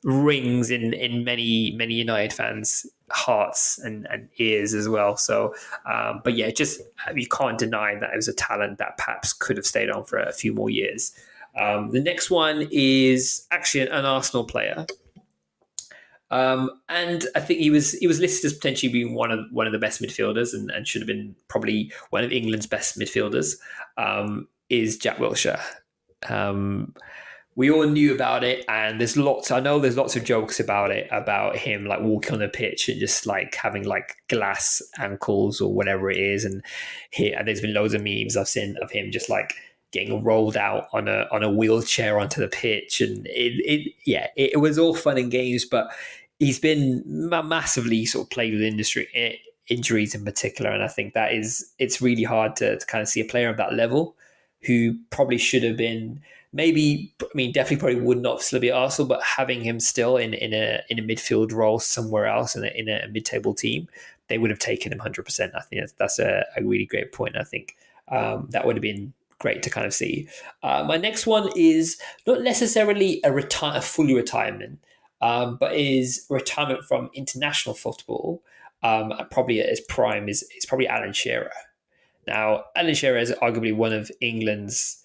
rings in many United fans' hearts and ears as well. So, but yeah, just you can't deny that it was a talent that perhaps could have stayed on for a few more years. The next one is actually an Arsenal player, and I think he was listed as potentially being one of the best midfielders, and should have been probably one of England's best midfielders. Is Jack Wilshere. We all knew about it, and there's lots of jokes about it, about him like walking on the pitch and just like having like glass ankles or whatever it is, and there's been loads of memes I've seen of him just like getting rolled out on a wheelchair onto the pitch, and it was all fun and games, but he's been massively sort of plagued with injuries in particular, and I think it's really hard to kind of see a player of that level who probably should have been definitely probably would not still be at Arsenal, but having him still in a midfield role somewhere else in a mid-table team, they would have taken him 100%. I think that's a really great point. I think that would have been great to kind of see. My next one is not necessarily a fully retirement, but is retirement from international football. Probably at his prime is probably Alan Shearer. Now, Alan Shearer is arguably one of England's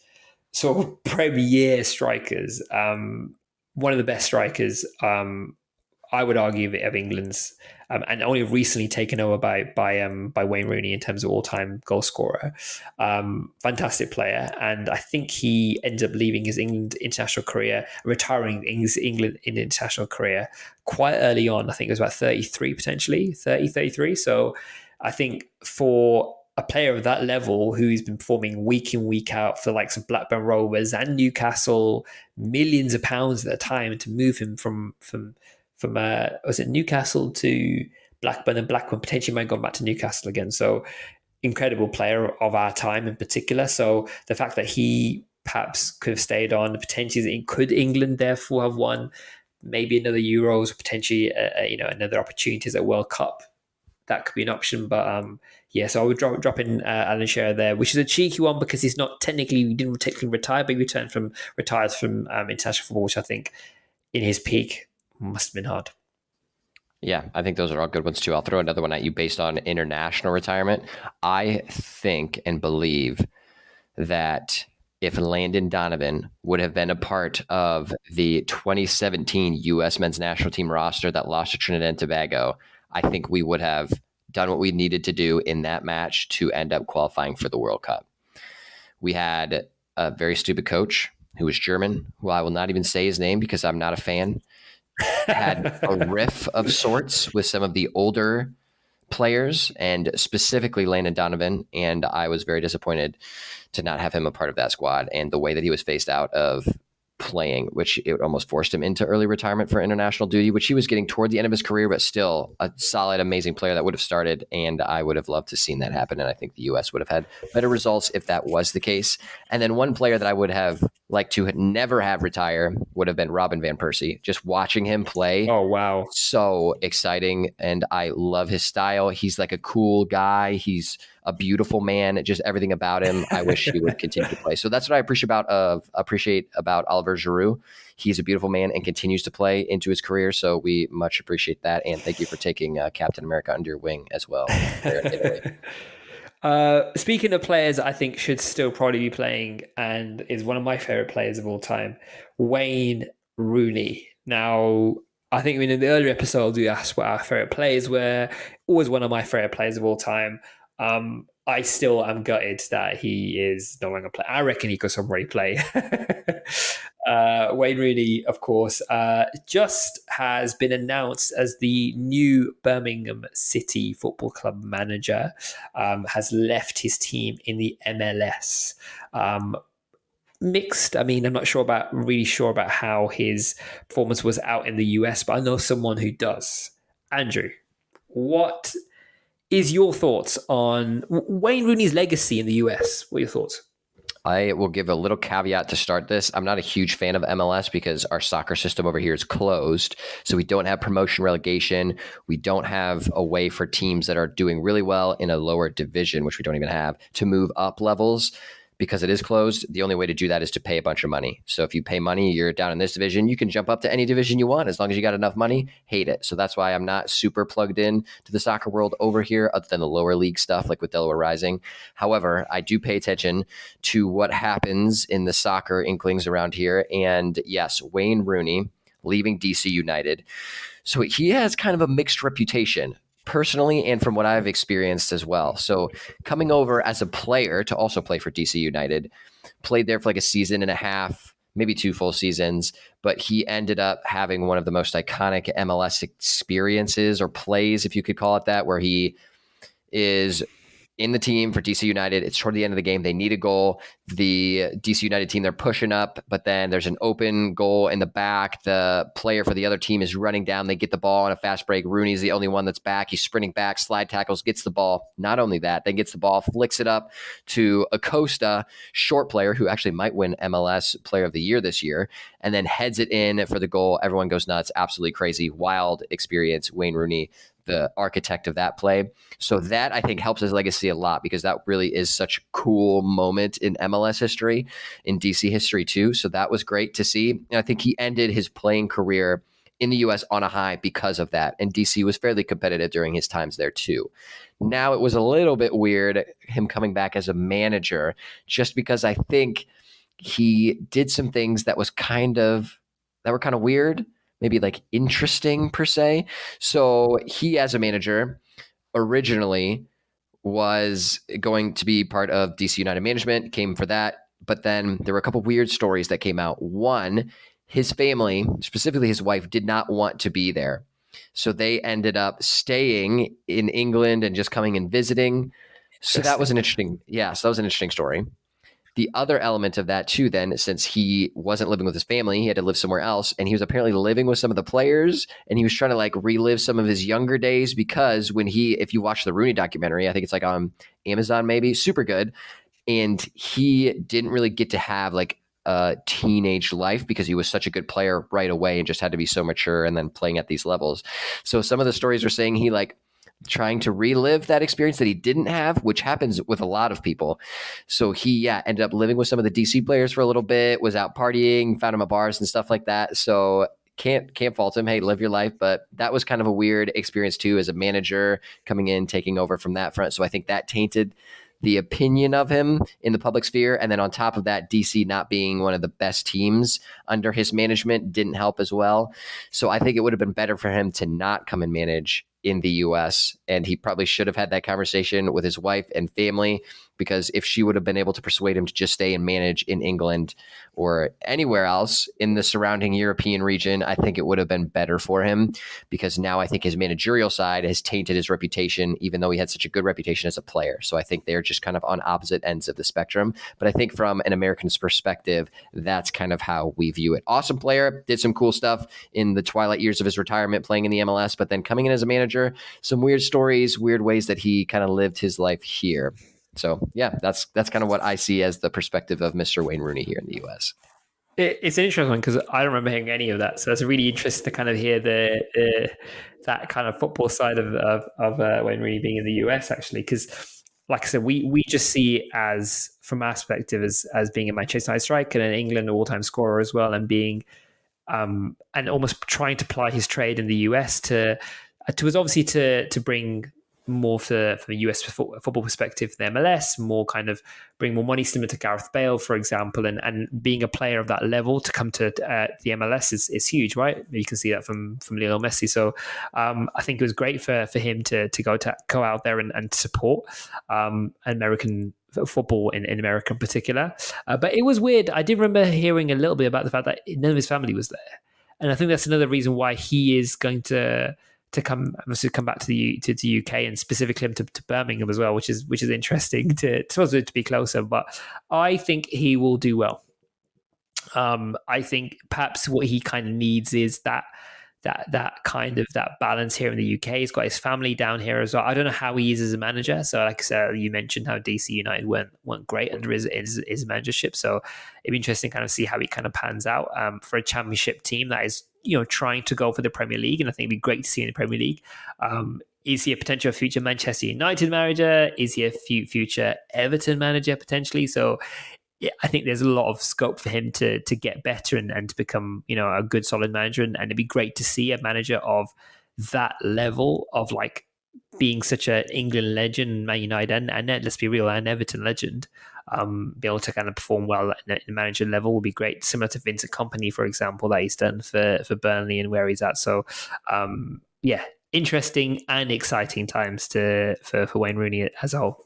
sort of premier strikers, one of the best strikers, I would argue, of England's, and only recently taken over by Wayne Rooney in terms of all-time goal scorer. Fantastic player, and I think he ended up leaving his England international career, retiring his England international career quite early on. I think it was about 33, potentially 33. So I think for a player of that level who's been performing week in, week out for the likes of Blackburn Rovers and Newcastle, millions of pounds at the time, to move him from was it Newcastle to Blackburn, and Blackburn potentially might go back to Newcastle again. So incredible player of our time in particular. So the fact that he perhaps could have stayed on, potentially could England therefore have won maybe another Euros, potentially another opportunities at World Cup, that could be an option. But so I would drop in Alan Shearer there, which is a cheeky one because he didn't technically retire, but he retired from international football, which I think in his peak must have been hard. Yeah, I think those are all good ones too. I'll throw another one at you based on international retirement. I think and believe that if Landon Donovan would have been a part of the 2017 U.S. men's national team roster that lost to Trinidad and Tobago, I think we would have done what we needed to do in that match to end up qualifying for the World Cup. We had a very stupid coach who was German, who I will not even say his name because I'm not a fan, had a riff of sorts with some of the older players and specifically Landon Donovan, and I was very disappointed to not have him a part of that squad. And the way that he was phased out of playing, which it almost forced him into early retirement for international duty, which he was getting toward the end of his career, but still a solid, amazing player that would have started. And I would have loved to seen that happen. And I think the U.S. would have had better results if that was the case. And then one player that I would have liked to never have retire would have been Robin Van Persie. Just watching him play. Oh, wow. So exciting. And I love his style. He's like a cool guy. He's a beautiful man, just everything about him. I wish he would continue to play. So that's what I appreciate about Oliver Giroud. He's a beautiful man and continues to play into his career. So we much appreciate that. And thank you for taking Captain America under your wing as well. There in Italy. Speaking of players I think should still probably be playing and is one of my favorite players of all time, Wayne Rooney. Now, I think in the earlier episodes we asked what our favorite players were. Always one of my favorite players of all time. I still am gutted that he is no longer playing. I reckon he could somebody play. Wayne Rooney, of course, just has been announced as the new Birmingham City Football Club manager, has left his team in the MLS. Mixed. I mean, I'm not really sure about how his performance was out in the US, but I know someone who does. Andrew, what is your thoughts on Wayne Rooney's legacy in the US? What are your thoughts? I will give a little caveat to start this. I'm not a huge fan of MLS because our soccer system over here is closed. So we don't have promotion relegation. We don't have a way for teams that are doing really well in a lower division, which we don't even have, to move up levels. Because it is closed, the only way to do that is to pay a bunch of money. So if you pay money, you're down in this division, you can jump up to any division you want as long as you got enough money. Hate it. So that's why I'm not super plugged in to the soccer world over here other than the lower league stuff like with Delaware Rising. However, I do pay attention to what happens in the soccer inklings around here. And yes, Wayne Rooney leaving DC United. So he has kind of a mixed reputation, personally and from what I've experienced as well. So coming over as a player to also play for DC United, played there for like a season and a half, maybe 2 full seasons, but he ended up having one of the most iconic MLS experiences or plays, if you could call it that, where he is in the team for DC United. It's toward the end of the game. They need a goal. The DC United team, they're pushing up, but then there's an open goal in the back. The player for the other team is running down. They get the ball on a fast break. Rooney's the only one that's back. He's sprinting back, slide tackles, gets the ball. Not only that, then gets the ball, flicks it up to Acosta, short player who actually might win MLS Player of the Year this year, and then heads it in for the goal. Everyone goes nuts. Absolutely crazy, wild experience. Wayne Rooney, the architect of that play. So that, I think, helps his legacy a lot because that really is such a cool moment in MLS history, in DC history too. So that was great to see. And I think he ended his playing career in the US on a high because of that. And DC was fairly competitive during his times there too. Now it was a little bit weird, him coming back as a manager, just because I think he did some things that were kind of weird, maybe like interesting per se. So he, as a manager, originally was going to be part of DC United management, came for that. But then there were a couple weird stories that came out. One, his family, specifically his wife, did not want to be there. So they ended up staying in England and just coming and visiting. So that was an interesting story. The other element of that too, then, since he wasn't living with his family, he had to live somewhere else, and he was apparently living with some of the players, and he was trying to like relive some of his younger days because if you watch the Rooney documentary, I think it's like on Amazon, maybe, super good, and he didn't really get to have like a teenage life because he was such a good player right away and just had to be so mature and then playing at these levels. So some of the stories were saying he like trying to relive that experience that he didn't have, which happens with a lot of people. So he ended up living with some of the DC players for a little bit, was out partying, found him at bars and stuff like that. So can't fault him. Hey, live your life. But that was kind of a weird experience too, as a manager coming in, taking over from that front. So I think that tainted the opinion of him in the public sphere. And then on top of that, DC not being one of the best teams under his management didn't help as well. So I think it would have been better for him to not come and manage in the US. And he probably should have had that conversation with his wife and family, because if she would have been able to persuade him to just stay and manage in England or anywhere else in the surrounding European region, I think it would have been better for him, because now I think his managerial side has tainted his reputation, even though he had such a good reputation as a player. So I think they're just kind of on opposite ends of the spectrum. But I think from an American's perspective, that's kind of how we view it. Awesome player, did some cool stuff in the twilight years of his retirement playing in the MLS, but then coming in as a manager, some weird stories, weird ways that he kind of lived his life here. So yeah, that's kind of what I see as the perspective of Mr. Wayne Rooney here in the US. It's an interesting one because I don't remember hearing any of that. So it's really interesting to kind of hear that kind of football side of Wayne Rooney being in the US, actually. Because, like I said, we just see it as, from our perspective, as being a Manchester United striker and an England all-time scorer as well, and being and almost trying to ply his trade in the US to was obviously to bring more from a US football perspective, the MLS, more kind of bring more money, similar to Gareth Bale, for example, and being a player of that level to come to the MLS is huge, right? You can see that from Lionel Messi. So I think it was great for him to go out there and support American football in America in particular. But it was weird. I did remember hearing a little bit about the fact that none of his family was there. And I think that's another reason why he is going to come back to the UK, and specifically to Birmingham as well, which is interesting to be closer. But I think he will do well. I think perhaps what he kind of needs is that kind of that balance here in the UK. He's got his family down here as well. I don't know how he is as a manager. So, like I said, you mentioned how DC United weren't great under his managership. So it'd be interesting to kind of see how he kind of pans out for a championship team that is, trying to go for the Premier League. And I think it'd be great to see in the Premier League. Is he a potential future Manchester United manager? Is he a future Everton manager potentially? So yeah, I think there's a lot of scope for him to get better and to become, a good solid manager. And it'd be great to see a manager of that level of like being such an England legend, Man United, and let's be real, an Everton legend, be able to kind of perform well at the manager level would be great. Similar to Vincent Kompany, for example, that he's done for Burnley and where he's at. So, yeah, interesting and exciting times for Wayne Rooney as a whole.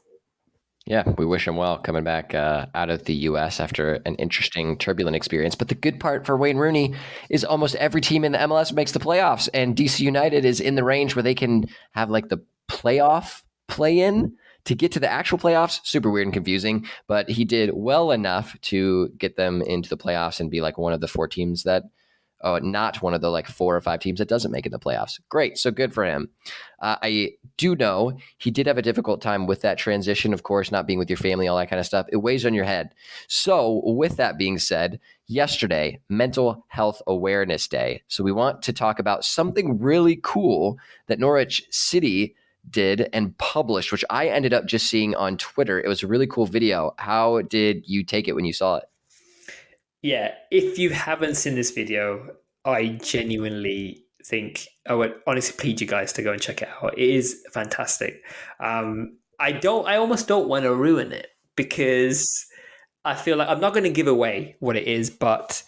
Yeah, we wish him well coming back out of the U.S. after an interesting, turbulent experience. But the good part for Wayne Rooney is almost every team in the MLS makes the playoffs, and DC United is in the range where they can have like the playoff play-in to get to the actual playoffs. Super weird and confusing, but he did well enough to get them into the playoffs and be like one of the four teams that, not one of the like 4 or 5 teams that doesn't make it in the playoffs. Great. So good for him. I do know he did have a difficult time with that transition, of course, not being with your family, all that kind of stuff. It weighs on your head. So with that being said, yesterday, Mental Health Awareness Day. So we want to talk about something really cool that Norwich City did and published, which I ended up just seeing on Twitter. It was a really cool video. How did you take it when you saw it? Yeah, if you haven't seen this video, I genuinely think I would honestly plead you guys to go and check it out. It is fantastic. I almost don't want to ruin it because I feel like I'm not going to give away what it is, but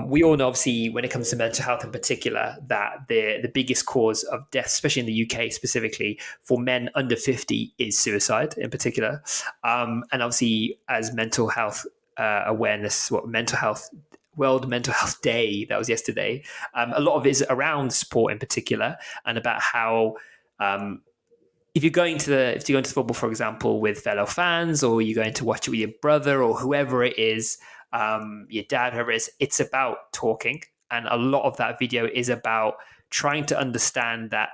we all know, obviously, when it comes to mental health in particular, that the biggest cause of death, especially in the UK specifically, for men under 50 is suicide in particular. And obviously, as mental health awareness, World Mental Health Day, that was yesterday, a lot of it is around sport in particular, and about how if you're going to football, for example, with fellow fans, or you're going to watch it with your brother or whoever it is, your dad, whoever it is, it's about talking. And a lot of that video is about trying to understand that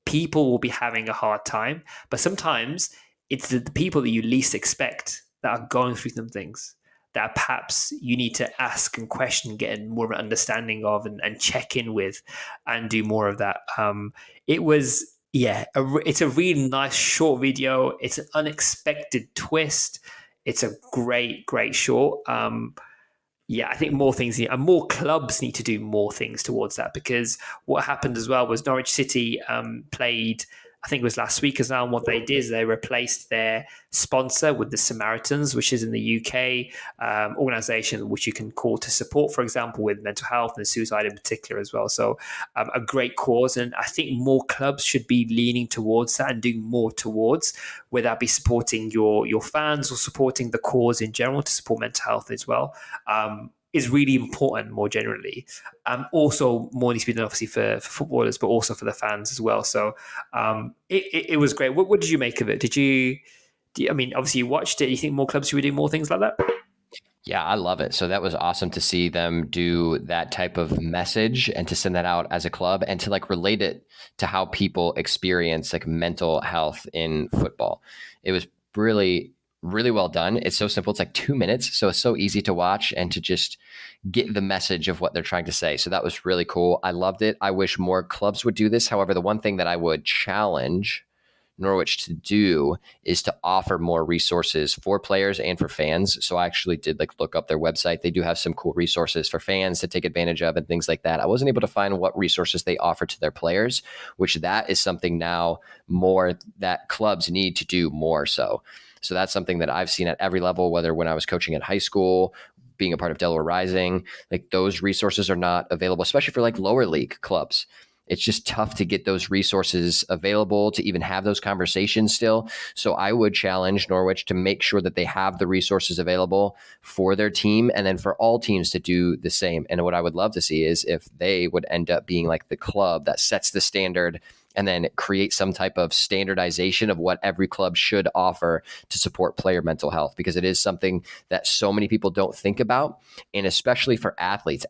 people will be having a hard time, but sometimes it's the people that you least expect that are going through some things that perhaps you need to ask and question, get more of an understanding of, and check in with, and do more of that. It's a really nice short video. It's an unexpected twist. It's a great short. I think more things and more clubs need to do more things towards that, because what happened as well was Norwich City played I think it was last week as well. And what they did is they replaced their sponsor with the Samaritans, which is in the UK organization which you can call to support, for example, with mental health and suicide in particular as well. So a great cause. And I think more clubs should be leaning towards that and doing more towards, whether that be supporting your fans or supporting the cause in general to support mental health as well. Is really important more generally. Also, more needs to be done obviously for footballers, but also for the fans as well. So it was great. What did you make of it? I mean, obviously you watched it. You think more clubs should be doing more things like that? Yeah, I love it. So that was awesome to see them do that type of message and to send that out as a club and to like relate it to how people experience like mental health in football. It was really, really well done. It's so simple. It's like 2 minutes. So it's so easy to watch and to just get the message of what they're trying to say. So that was really cool. I loved it. I wish more clubs would do this. However, the one thing that I would challenge Norwich to do is to offer more resources for players and for fans. So I actually did like look up their website. They do have some cool resources for fans to take advantage of and things like that. I wasn't able to find what resources they offer to their players, which that is something now more that clubs need to do more so. So that's something that I've seen at every level, whether when I was coaching at high school, being a part of Delaware Rising, like those resources are not available, especially for like lower league clubs. It's just tough to get those resources available to even have those conversations still. So I would challenge Norwich to make sure that they have the resources available for their team and then for all teams to do the same. And what I would love to see is if they would end up being like the club that sets the standard and then create some type of standardization of what every club should offer to support player mental health, because it is something that so many people don't think about. And especially for athletes,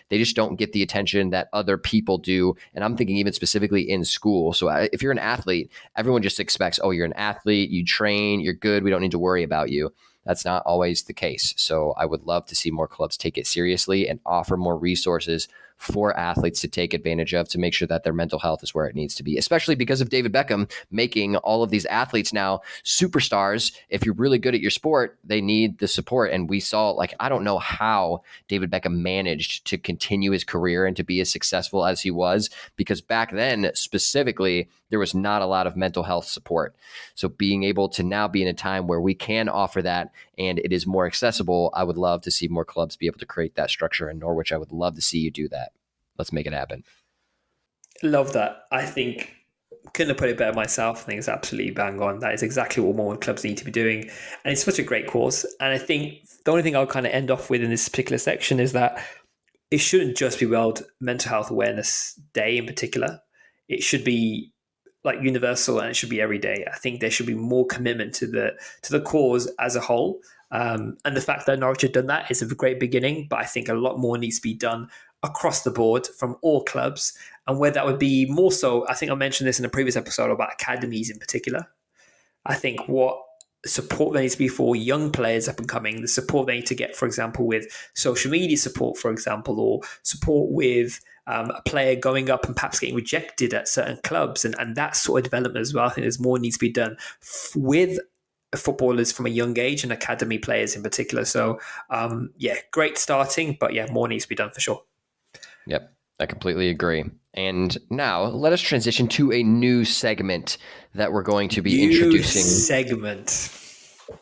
they just don't get the attention that other people do. And I'm thinking even specifically in school. So if you're an athlete, everyone just expects, oh, you're an athlete, you train, you're good, we don't need to worry about you. That's not always the case. So I would love to see more clubs take it seriously and offer more resources for athletes to take advantage of to make sure that their mental health is where it needs to be, especially because of David Beckham making all of these athletes now superstars. If you're really good at your sport, they need the support. And we saw, like, I don't know how David Beckham managed to continue his career and to be as successful as he was, because back then specifically, there was not a lot of mental health support. So being able to now be in a time where we can offer that and it is more accessible, I would love to see more clubs be able to create that structure in Norwich. I would love to see you do that. Let's make it happen. Love that. I think couldn't have put it better myself. I think it's absolutely bang on. That is exactly what more clubs need to be doing. And it's such a great cause. And I think the only thing I'll kind of end off with in this particular section is that it shouldn't just be World Mental Health Awareness Day in particular. It should be like universal, and it should be every day. I think there should be more commitment to the cause as a whole. And the fact that Norwich have done that is a great beginning, but I think a lot more needs to be done across the board from all clubs. And where that would be more so, I think I mentioned this in a previous episode about academies in particular. I think what support there needs to be for young players up and coming, the support they need to get, for example, with social media support, for example, or support with a player going up and perhaps getting rejected at certain clubs, and that sort of development as well. I think there's more needs to be done with footballers from a young age and academy players in particular. So, great starting, but yeah, more needs to be done for sure. Yep, I completely agree. And now let us transition to a new segment that we're going to be introducing. Segment.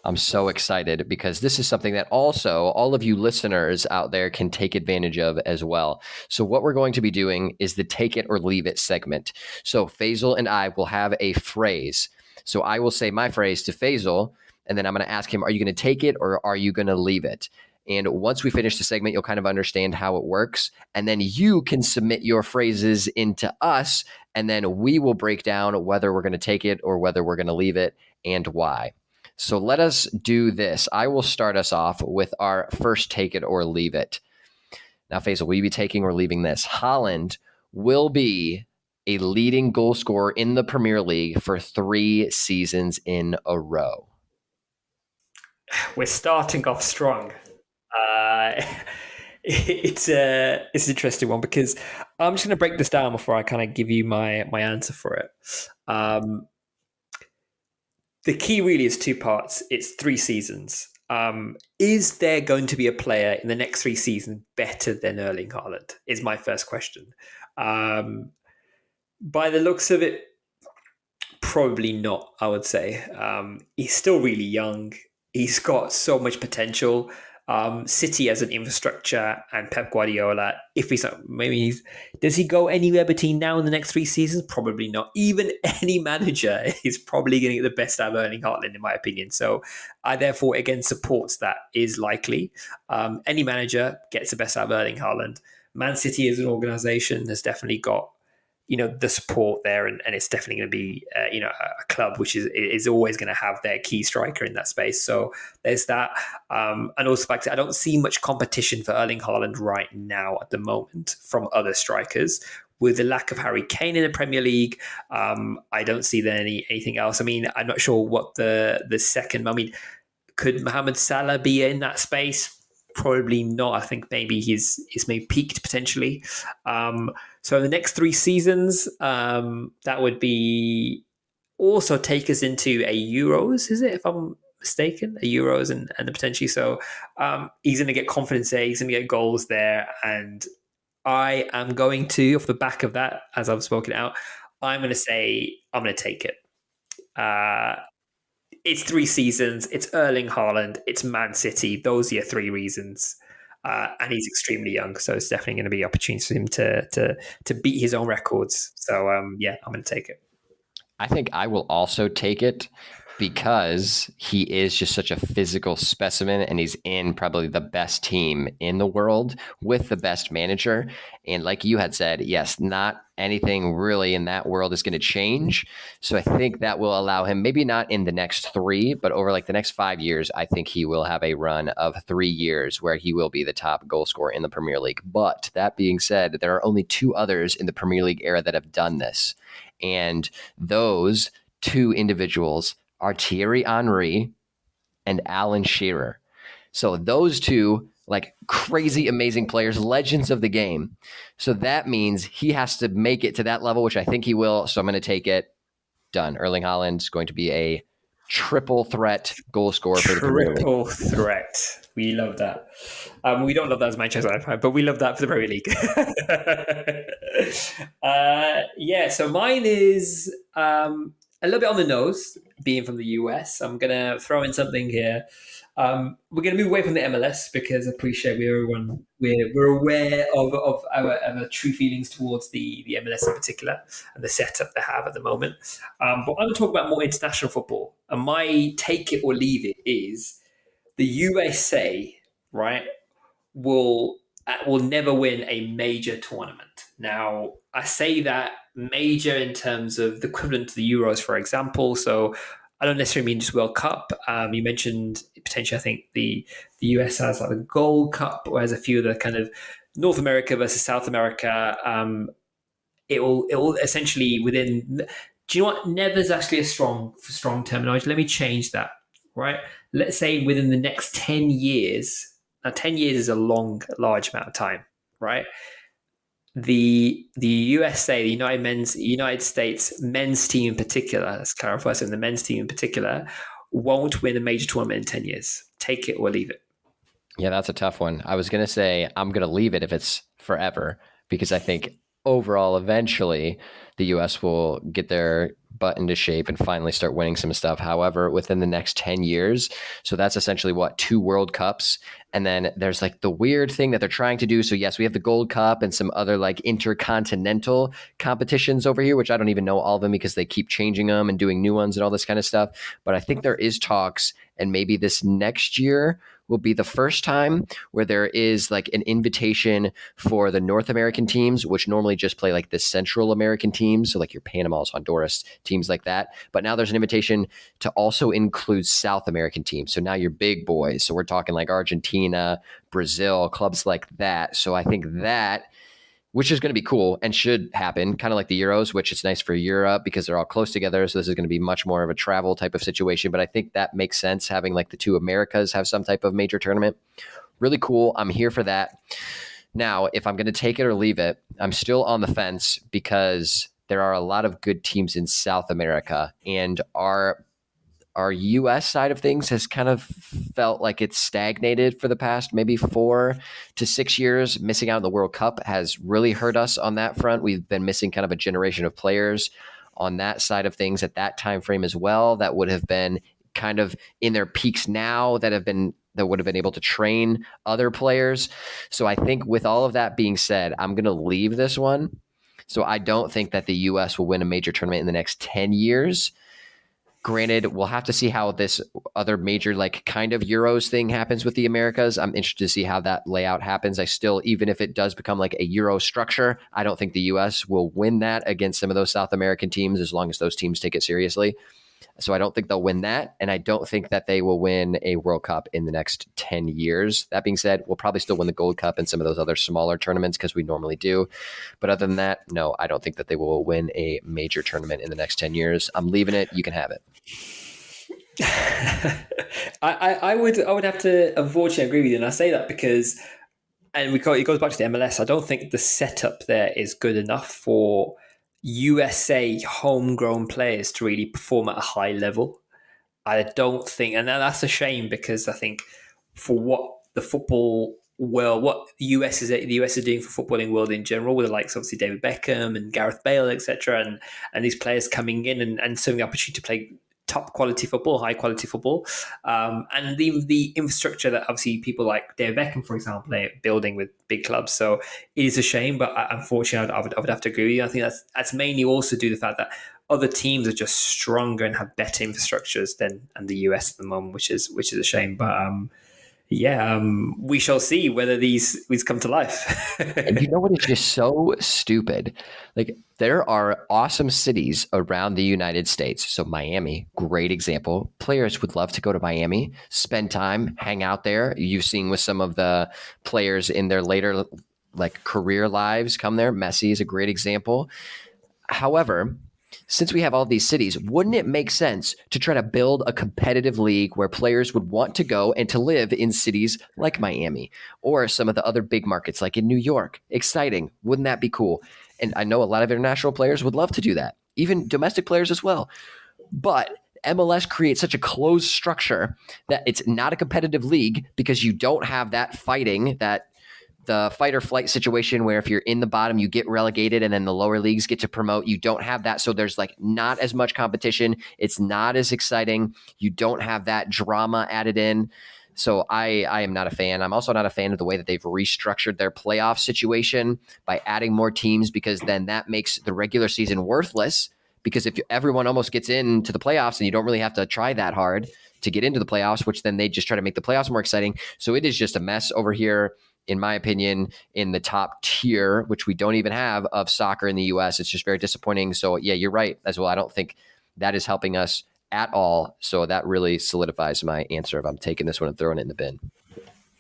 I'm so excited because this is something that also all of you listeners out there can take advantage of as well. So what we're going to be doing is the take it or leave it segment. So Faisal and I will have a phrase. So I will say my phrase to Faisal, and then I'm going to ask him, are you going to take it or are you going to leave it? And once we finish the segment, you'll kind of understand how it works. And then you can submit your phrases into us, and then we will break down whether we're going to take it or whether we're going to leave it and why. So let us do this. I will start us off with our first take it or leave it. Now, Faisal, will you be taking or leaving this? Haaland will be a leading goal scorer in the Premier League for 3 seasons in a row. We're starting off strong. It's an interesting one because I'm just going to break this down before I kind of give you my answer for it. The key really is 2 parts. It's 3 seasons. Is there going to be a player in the next 3 seasons better than Erling Haaland? Is my first question. By the looks of it, Probably not, I would say. He's still really young. He's got so much potential. City as an infrastructure and Pep Guardiola, if he's maybe does he go anywhere between now and the next 3 seasons? Probably not. Even any manager is probably going to get the best out of Erling Haaland, in my opinion. So I therefore again supports that is likely. Any manager gets the best out of Erling Haaland. Man City as an organization has definitely got the support there, and it's definitely going to be a club which is always going to have their key striker in that space. So there's that, and also the fact that I don't see much competition for Erling Haaland right now at the moment from other strikers. With the lack of Harry Kane in the Premier League, I don't see there anything else. I mean, I'm not sure what the second. I mean, could Mohamed Salah be in that space? Probably not. I think maybe he's maybe peaked potentially. So the next 3 seasons, that would be also take us into a Euros, is it? If I'm mistaken, a Euros and potentially so. He's going to get confidence there. He's going to get goals there, and I am going to, off the back of that, as I've spoken out, I'm going to say I'm going to take it. It's 3 seasons. It's Erling Haaland. It's Man City. Those are your 3 reasons. And he's extremely young, so it's definitely going to be opportunities for him to beat his own records. So yeah, I'm going to take it. I think I will also take it because he is just such a physical specimen, and he's in probably the best team in the world with the best manager. And like you had said, yes, not anything really in that world is going to change. So I think that will allow him, maybe not in the next 3, but over like the next 5 years, I think he will have a run of 3 years where he will be the top goal scorer in the Premier League. But that being said, there are only 2 others in the Premier League era that have done this. And those 2 individuals are Thierry Henry and Alan Shearer. So those 2, like crazy, amazing players, legends of the game. So that means he has to make it to that level, which I think he will. So I'm going to take it. Done. Erling Haaland's going to be a triple threat goal scorer for the Premier League. Triple threat. We love that. We don't love that as Manchester United fan, but we love that for the Premier League. Yeah, so mine is a little bit on the nose, being from the US. I'm going to throw in something here. We're going to move away from the MLS because I appreciate we're aware of our true feelings towards the MLS in particular and the setup they have at the moment. But I'm going to talk about more international football. And my take it or leave it is the USA, right, will never win a major tournament. Now, I say that major in terms of the equivalent to the Euros, for example. So I don't necessarily mean just World Cup. You mentioned potentially, I think the US has like the Gold Cup, whereas a few of the kind of North America versus South America. It will essentially within. Do you know what? Never's actually a strong terminology. Let me change that. Right. Let's say within the next 10 years. Now, 10 years is a large amount of time, right? The USA, the United States men's team in particular, let's clarify, so the men's team in particular, won't win a major tournament in 10 years. Take it or leave it. Yeah, that's a tough one. I was going to say I'm going to leave it if it's forever, because I think overall, eventually, the U.S. will get their butt into shape and finally start winning some stuff. However, within the next 10 years, so that's essentially 2 World Cups. And then there's like the weird thing that they're trying to do. So yes, we have the Gold Cup and some other like intercontinental competitions over here, which I don't even know all of them because they keep changing them and doing new ones and all this kind of stuff. But I think there is talks, and maybe this next year will be the first time where there is like an invitation for the North American teams, which normally just play like the Central American teams. So like your Panamas, Honduras, teams like that. But now there's an invitation to also include South American teams. So now your big boys. So we're talking like Argentina, Brazil, clubs like that. So I think that, which is going to be cool and should happen, kind of like the Euros, which is nice for Europe because they're all close together. So this is going to be much more of a travel type of situation. But I think that makes sense, having like the 2 Americas have some type of major tournament. Really cool. I'm here for that. Now, if I'm going to take it or leave it, I'm still on the fence because there are a lot of good teams in South America, and our U.S. side of things has kind of felt like it's stagnated for the past maybe 4 to 6 years. Missing out on the World Cup has really hurt us on that front. We've been missing kind of a generation of players on that side of things at that time frame as well, that would have been kind of in their peaks now, that would have been able to train other players. So I think with all of that being said, I'm going to leave this one. So I don't think that the US will win a major tournament in the next 10 years. Granted, we'll have to see how this other major, like kind of Euros thing happens with the Americas. I'm interested to see how that layout happens. I still, even if it does become like a Euro structure, I don't think the US will win that against some of those South American teams as long as those teams take it seriously. So I don't think they'll win that. And I don't think that they will win a World Cup in the next 10 years. That being said, we'll probably still win the Gold Cup and some of those other smaller tournaments because we normally do. But other than that, no, I don't think that they will win a major tournament in the next 10 years. I'm leaving it. You can have it. I would have to unfortunately agree with you, and I say that because, and it goes back to the MLS. I don't think the setup there is good enough for USA homegrown players to really perform at a high level. I don't think, and that's a shame because I think for what the football world, what the US is doing for footballing world in general, with the likes obviously David Beckham and Gareth Bale, etc., and these players coming in and serving the opportunity to play top quality football, high quality football, and the infrastructure that obviously people like David Beckham, for example, are building with big clubs. So it is a shame, but unfortunately, I would have to agree with you. I think that's mainly also due to the fact that other teams are just stronger and have better infrastructures than the US at the moment, which is a shame. But we shall see whether these come to life. And you know what is just so stupid? Like, there are awesome cities around the United States. So Miami, great example. Players would love to go to Miami, spend time, hang out there. You've seen with some of the players in their later like career lives come there. Messi is a great example. However, since we have all these cities, wouldn't it make sense to try to build a competitive league where players would want to go and to live in cities like Miami or some of the other big markets like in New York? Exciting. Wouldn't that be cool? And I know a lot of international players would love to do that, even domestic players as well. But MLS creates such a closed structure that it's not a competitive league because you don't have that fighting, that the fight or flight situation where if you're in the bottom, you get relegated and then the lower leagues get to promote. You don't have that. So there's like not as much competition. It's not as exciting. You don't have that drama added in. So I am not a fan. I'm also not a fan of the way that they've restructured their playoff situation by adding more teams, because then that makes the regular season worthless, because if everyone almost gets into the playoffs and you don't really have to try that hard to get into the playoffs, which then they just try to make the playoffs more exciting. So it is just a mess over here, in my opinion, in the top tier, which we don't even have, of soccer in the US. It's just very disappointing. So yeah, you're right as well. I don't think that is helping us at all. So that really solidifies my answer of I'm taking this one and throwing it in the bin.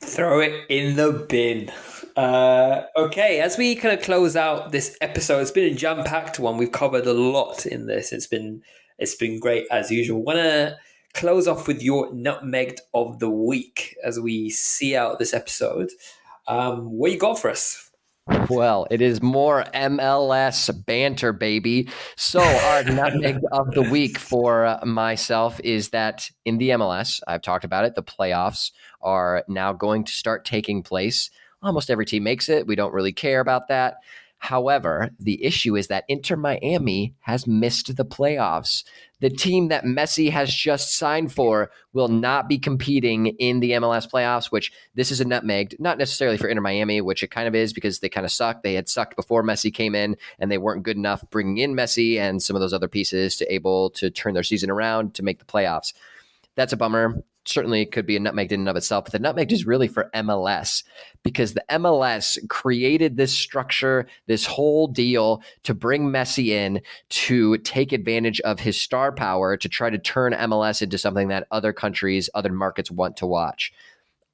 Throw it in the bin. Okay, as we kind of close out this episode, it's been a jam-packed one. We've covered a lot in this. It's been great as usual. Want to close off with your nutmegged of the week as we see out this episode. What you got for us? Well, it is more MLS banter, baby. So our nutmeg of the week for myself is that in the MLS, I've talked about it, the playoffs are now going to start taking place. Almost every team makes it. We don't really care about that. However, the issue is that Inter Miami has missed the playoffs. The team that Messi has just signed for will not be competing in the MLS playoffs, which this is a nutmegged, not necessarily for Inter Miami, which it kind of is because they kind of suck. They had sucked before Messi came in, and they weren't good enough bringing in Messi and some of those other pieces to able to turn their season around to make the playoffs. That's a bummer. Certainly it could be a nutmeg in and of itself, but the nutmeg is really for MLS, because the MLS created this structure, this whole deal to bring Messi in to take advantage of his star power to try to turn MLS into something that other countries, other markets want to watch.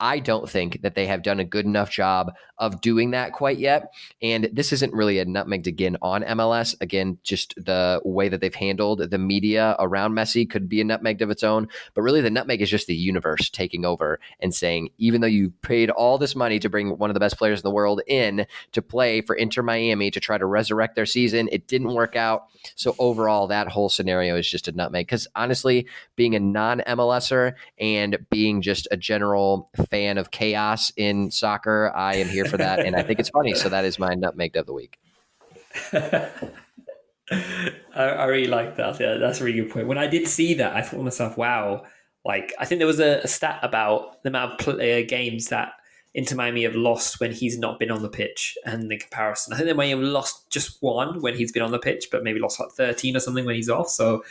I don't think that they have done a good enough job of doing that quite yet. And this isn't really a nutmeg again on MLS. Again, just the way that they've handled the media around Messi could be a nutmeg of its own. But really, the nutmeg is just the universe taking over and saying, even though you paid all this money to bring one of the best players in the world in to play for Inter Miami to try to resurrect their season, it didn't work out. So overall, that whole scenario is just a nutmeg. Because honestly, being a non-MLSer and being just a general fan of chaos in soccer, I am here for that, and I think it's funny. So that is my nutmeg of the week. I really like that. Yeah, that's a really good point. When I did see that, I thought to myself, wow, like, I think there was a stat about the amount of games that Inter Miami have lost when he's not been on the pitch, and the comparison. I think they may have lost just one when he's been on the pitch, but maybe lost like 13 or something when he's off. So,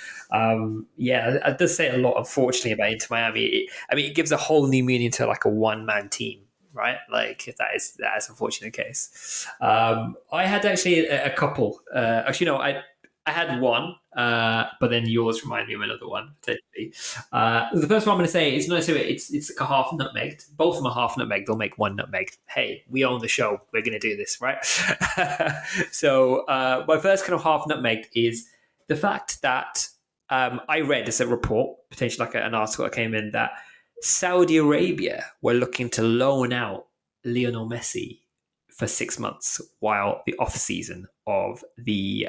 yeah, it does say a lot, unfortunately, about Inter Miami. It gives a whole new meaning to like a one-man team, right? Like, if that is unfortunately the case. I had actually a couple. Actually, no, I had one, but then yours reminded me of another one potentially. The first one I'm going to say is no, so it's like a half nutmegged. Both of them are half nutmegged. They'll make one nutmegged. Hey, we own the show. We're going to do this, right? So my first kind of half nutmegged is the fact that I read as a report, potentially like an article that came in, that Saudi Arabia were looking to loan out Lionel Messi for 6 months while the off season of the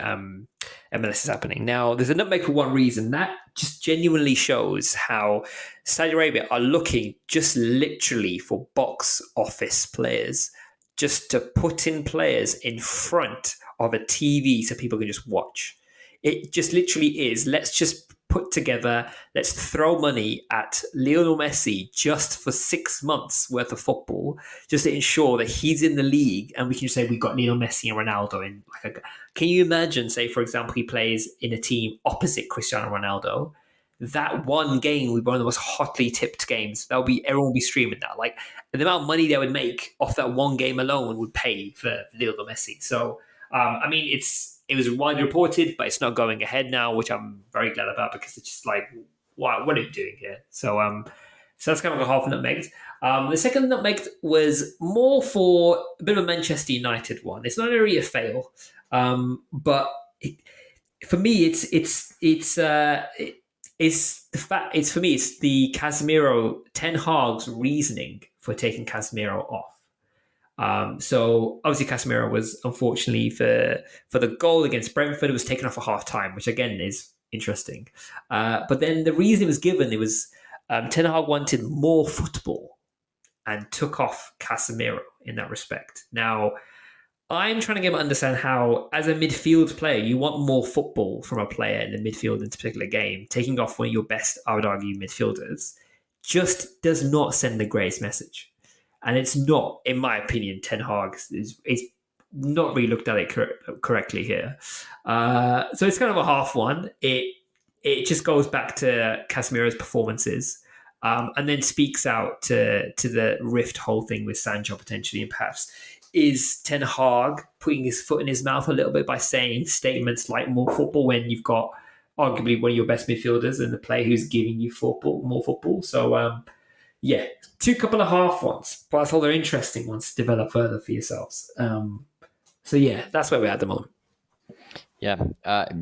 MLS is happening. Now, there's a nutmeg for one reason. That just genuinely shows how Saudi Arabia are looking just literally for box office players, just to put in players in front of a TV so people can just watch. It just literally is. Let's just let's throw money at Lionel Messi just for 6 months worth of football, just to ensure that he's in the league, and we can say we've got Lionel Messi and Ronaldo in. Can you imagine, say, for example, he plays in a team opposite Cristiano Ronaldo? That one game would be one of the most hotly tipped games. Everyone will be streaming that. Like, the amount of money they would make off that one game alone would pay for Lionel Messi. So, it was widely reported, but it's not going ahead now, which I'm very glad about, because it's just like, wow, what are you doing here? So that's kind of like a half nutmeg. The second nutmeg was more for a bit of a Manchester United one. It's not really a fail, but for me, it's the Casemiro, Ten Hag's reasoning for taking Casemiro off. So obviously Casemiro was, unfortunately, for the goal against Brentford, it was taken off at half time, which again is interesting. But then the reason it was given, it was Ten Hag wanted more football and took off Casemiro in that respect. Now, I'm trying to get him to understand how, as a midfield player, you want more football from a player in the midfield in a particular game. Taking off one of your best, I would argue, midfielders just does not send the greatest message. And it's not, in my opinion, Ten Hag is not really looked at it correctly here. So it's kind of a half one. It just goes back to Casemiro's performances, and then speaks out to the rift whole thing with Sancho potentially, and perhaps is Ten Hag putting his foot in his mouth a little bit by saying statements like more football when you've got arguably one of your best midfielders and the player who's giving you more football. So yeah, couple of half ones, but I thought they're interesting ones to develop further for yourselves. So yeah, that's where we're at the moment. Yeah,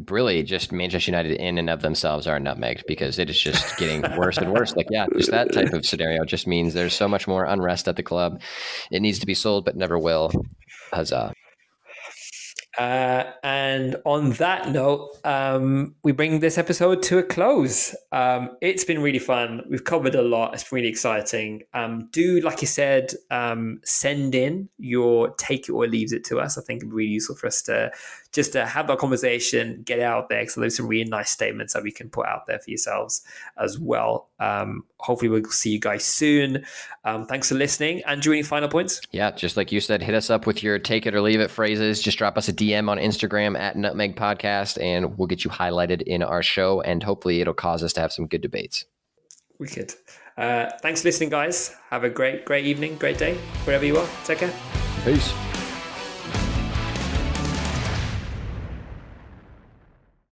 really, just Manchester United in and of themselves are nutmegged, because it is just getting worse and worse. Like, yeah, just that type of scenario just means there's so much more unrest at the club. It needs to be sold, but never will. Huzzah. And on that note, we bring this episode to a close. It's been really fun. We've covered a lot. It's really exciting. Do, like you said, send in your take it or leaves it to us. I think it'd be really useful for us to just to have that conversation, get it out there, because there's some really nice statements that we can put out there for yourselves as well. Hopefully we'll see you guys soon. Thanks for listening. Andrew, any final points? Yeah, just like you said, hit us up with your take it or leave it phrases. Just drop us a DM on Instagram at Nutmeg Podcast, and we'll get you highlighted in our show, and hopefully it'll cause us to have some good debates. Wicked. Thanks for listening, guys. Have a great evening, great day, wherever you are. Take care. Peace.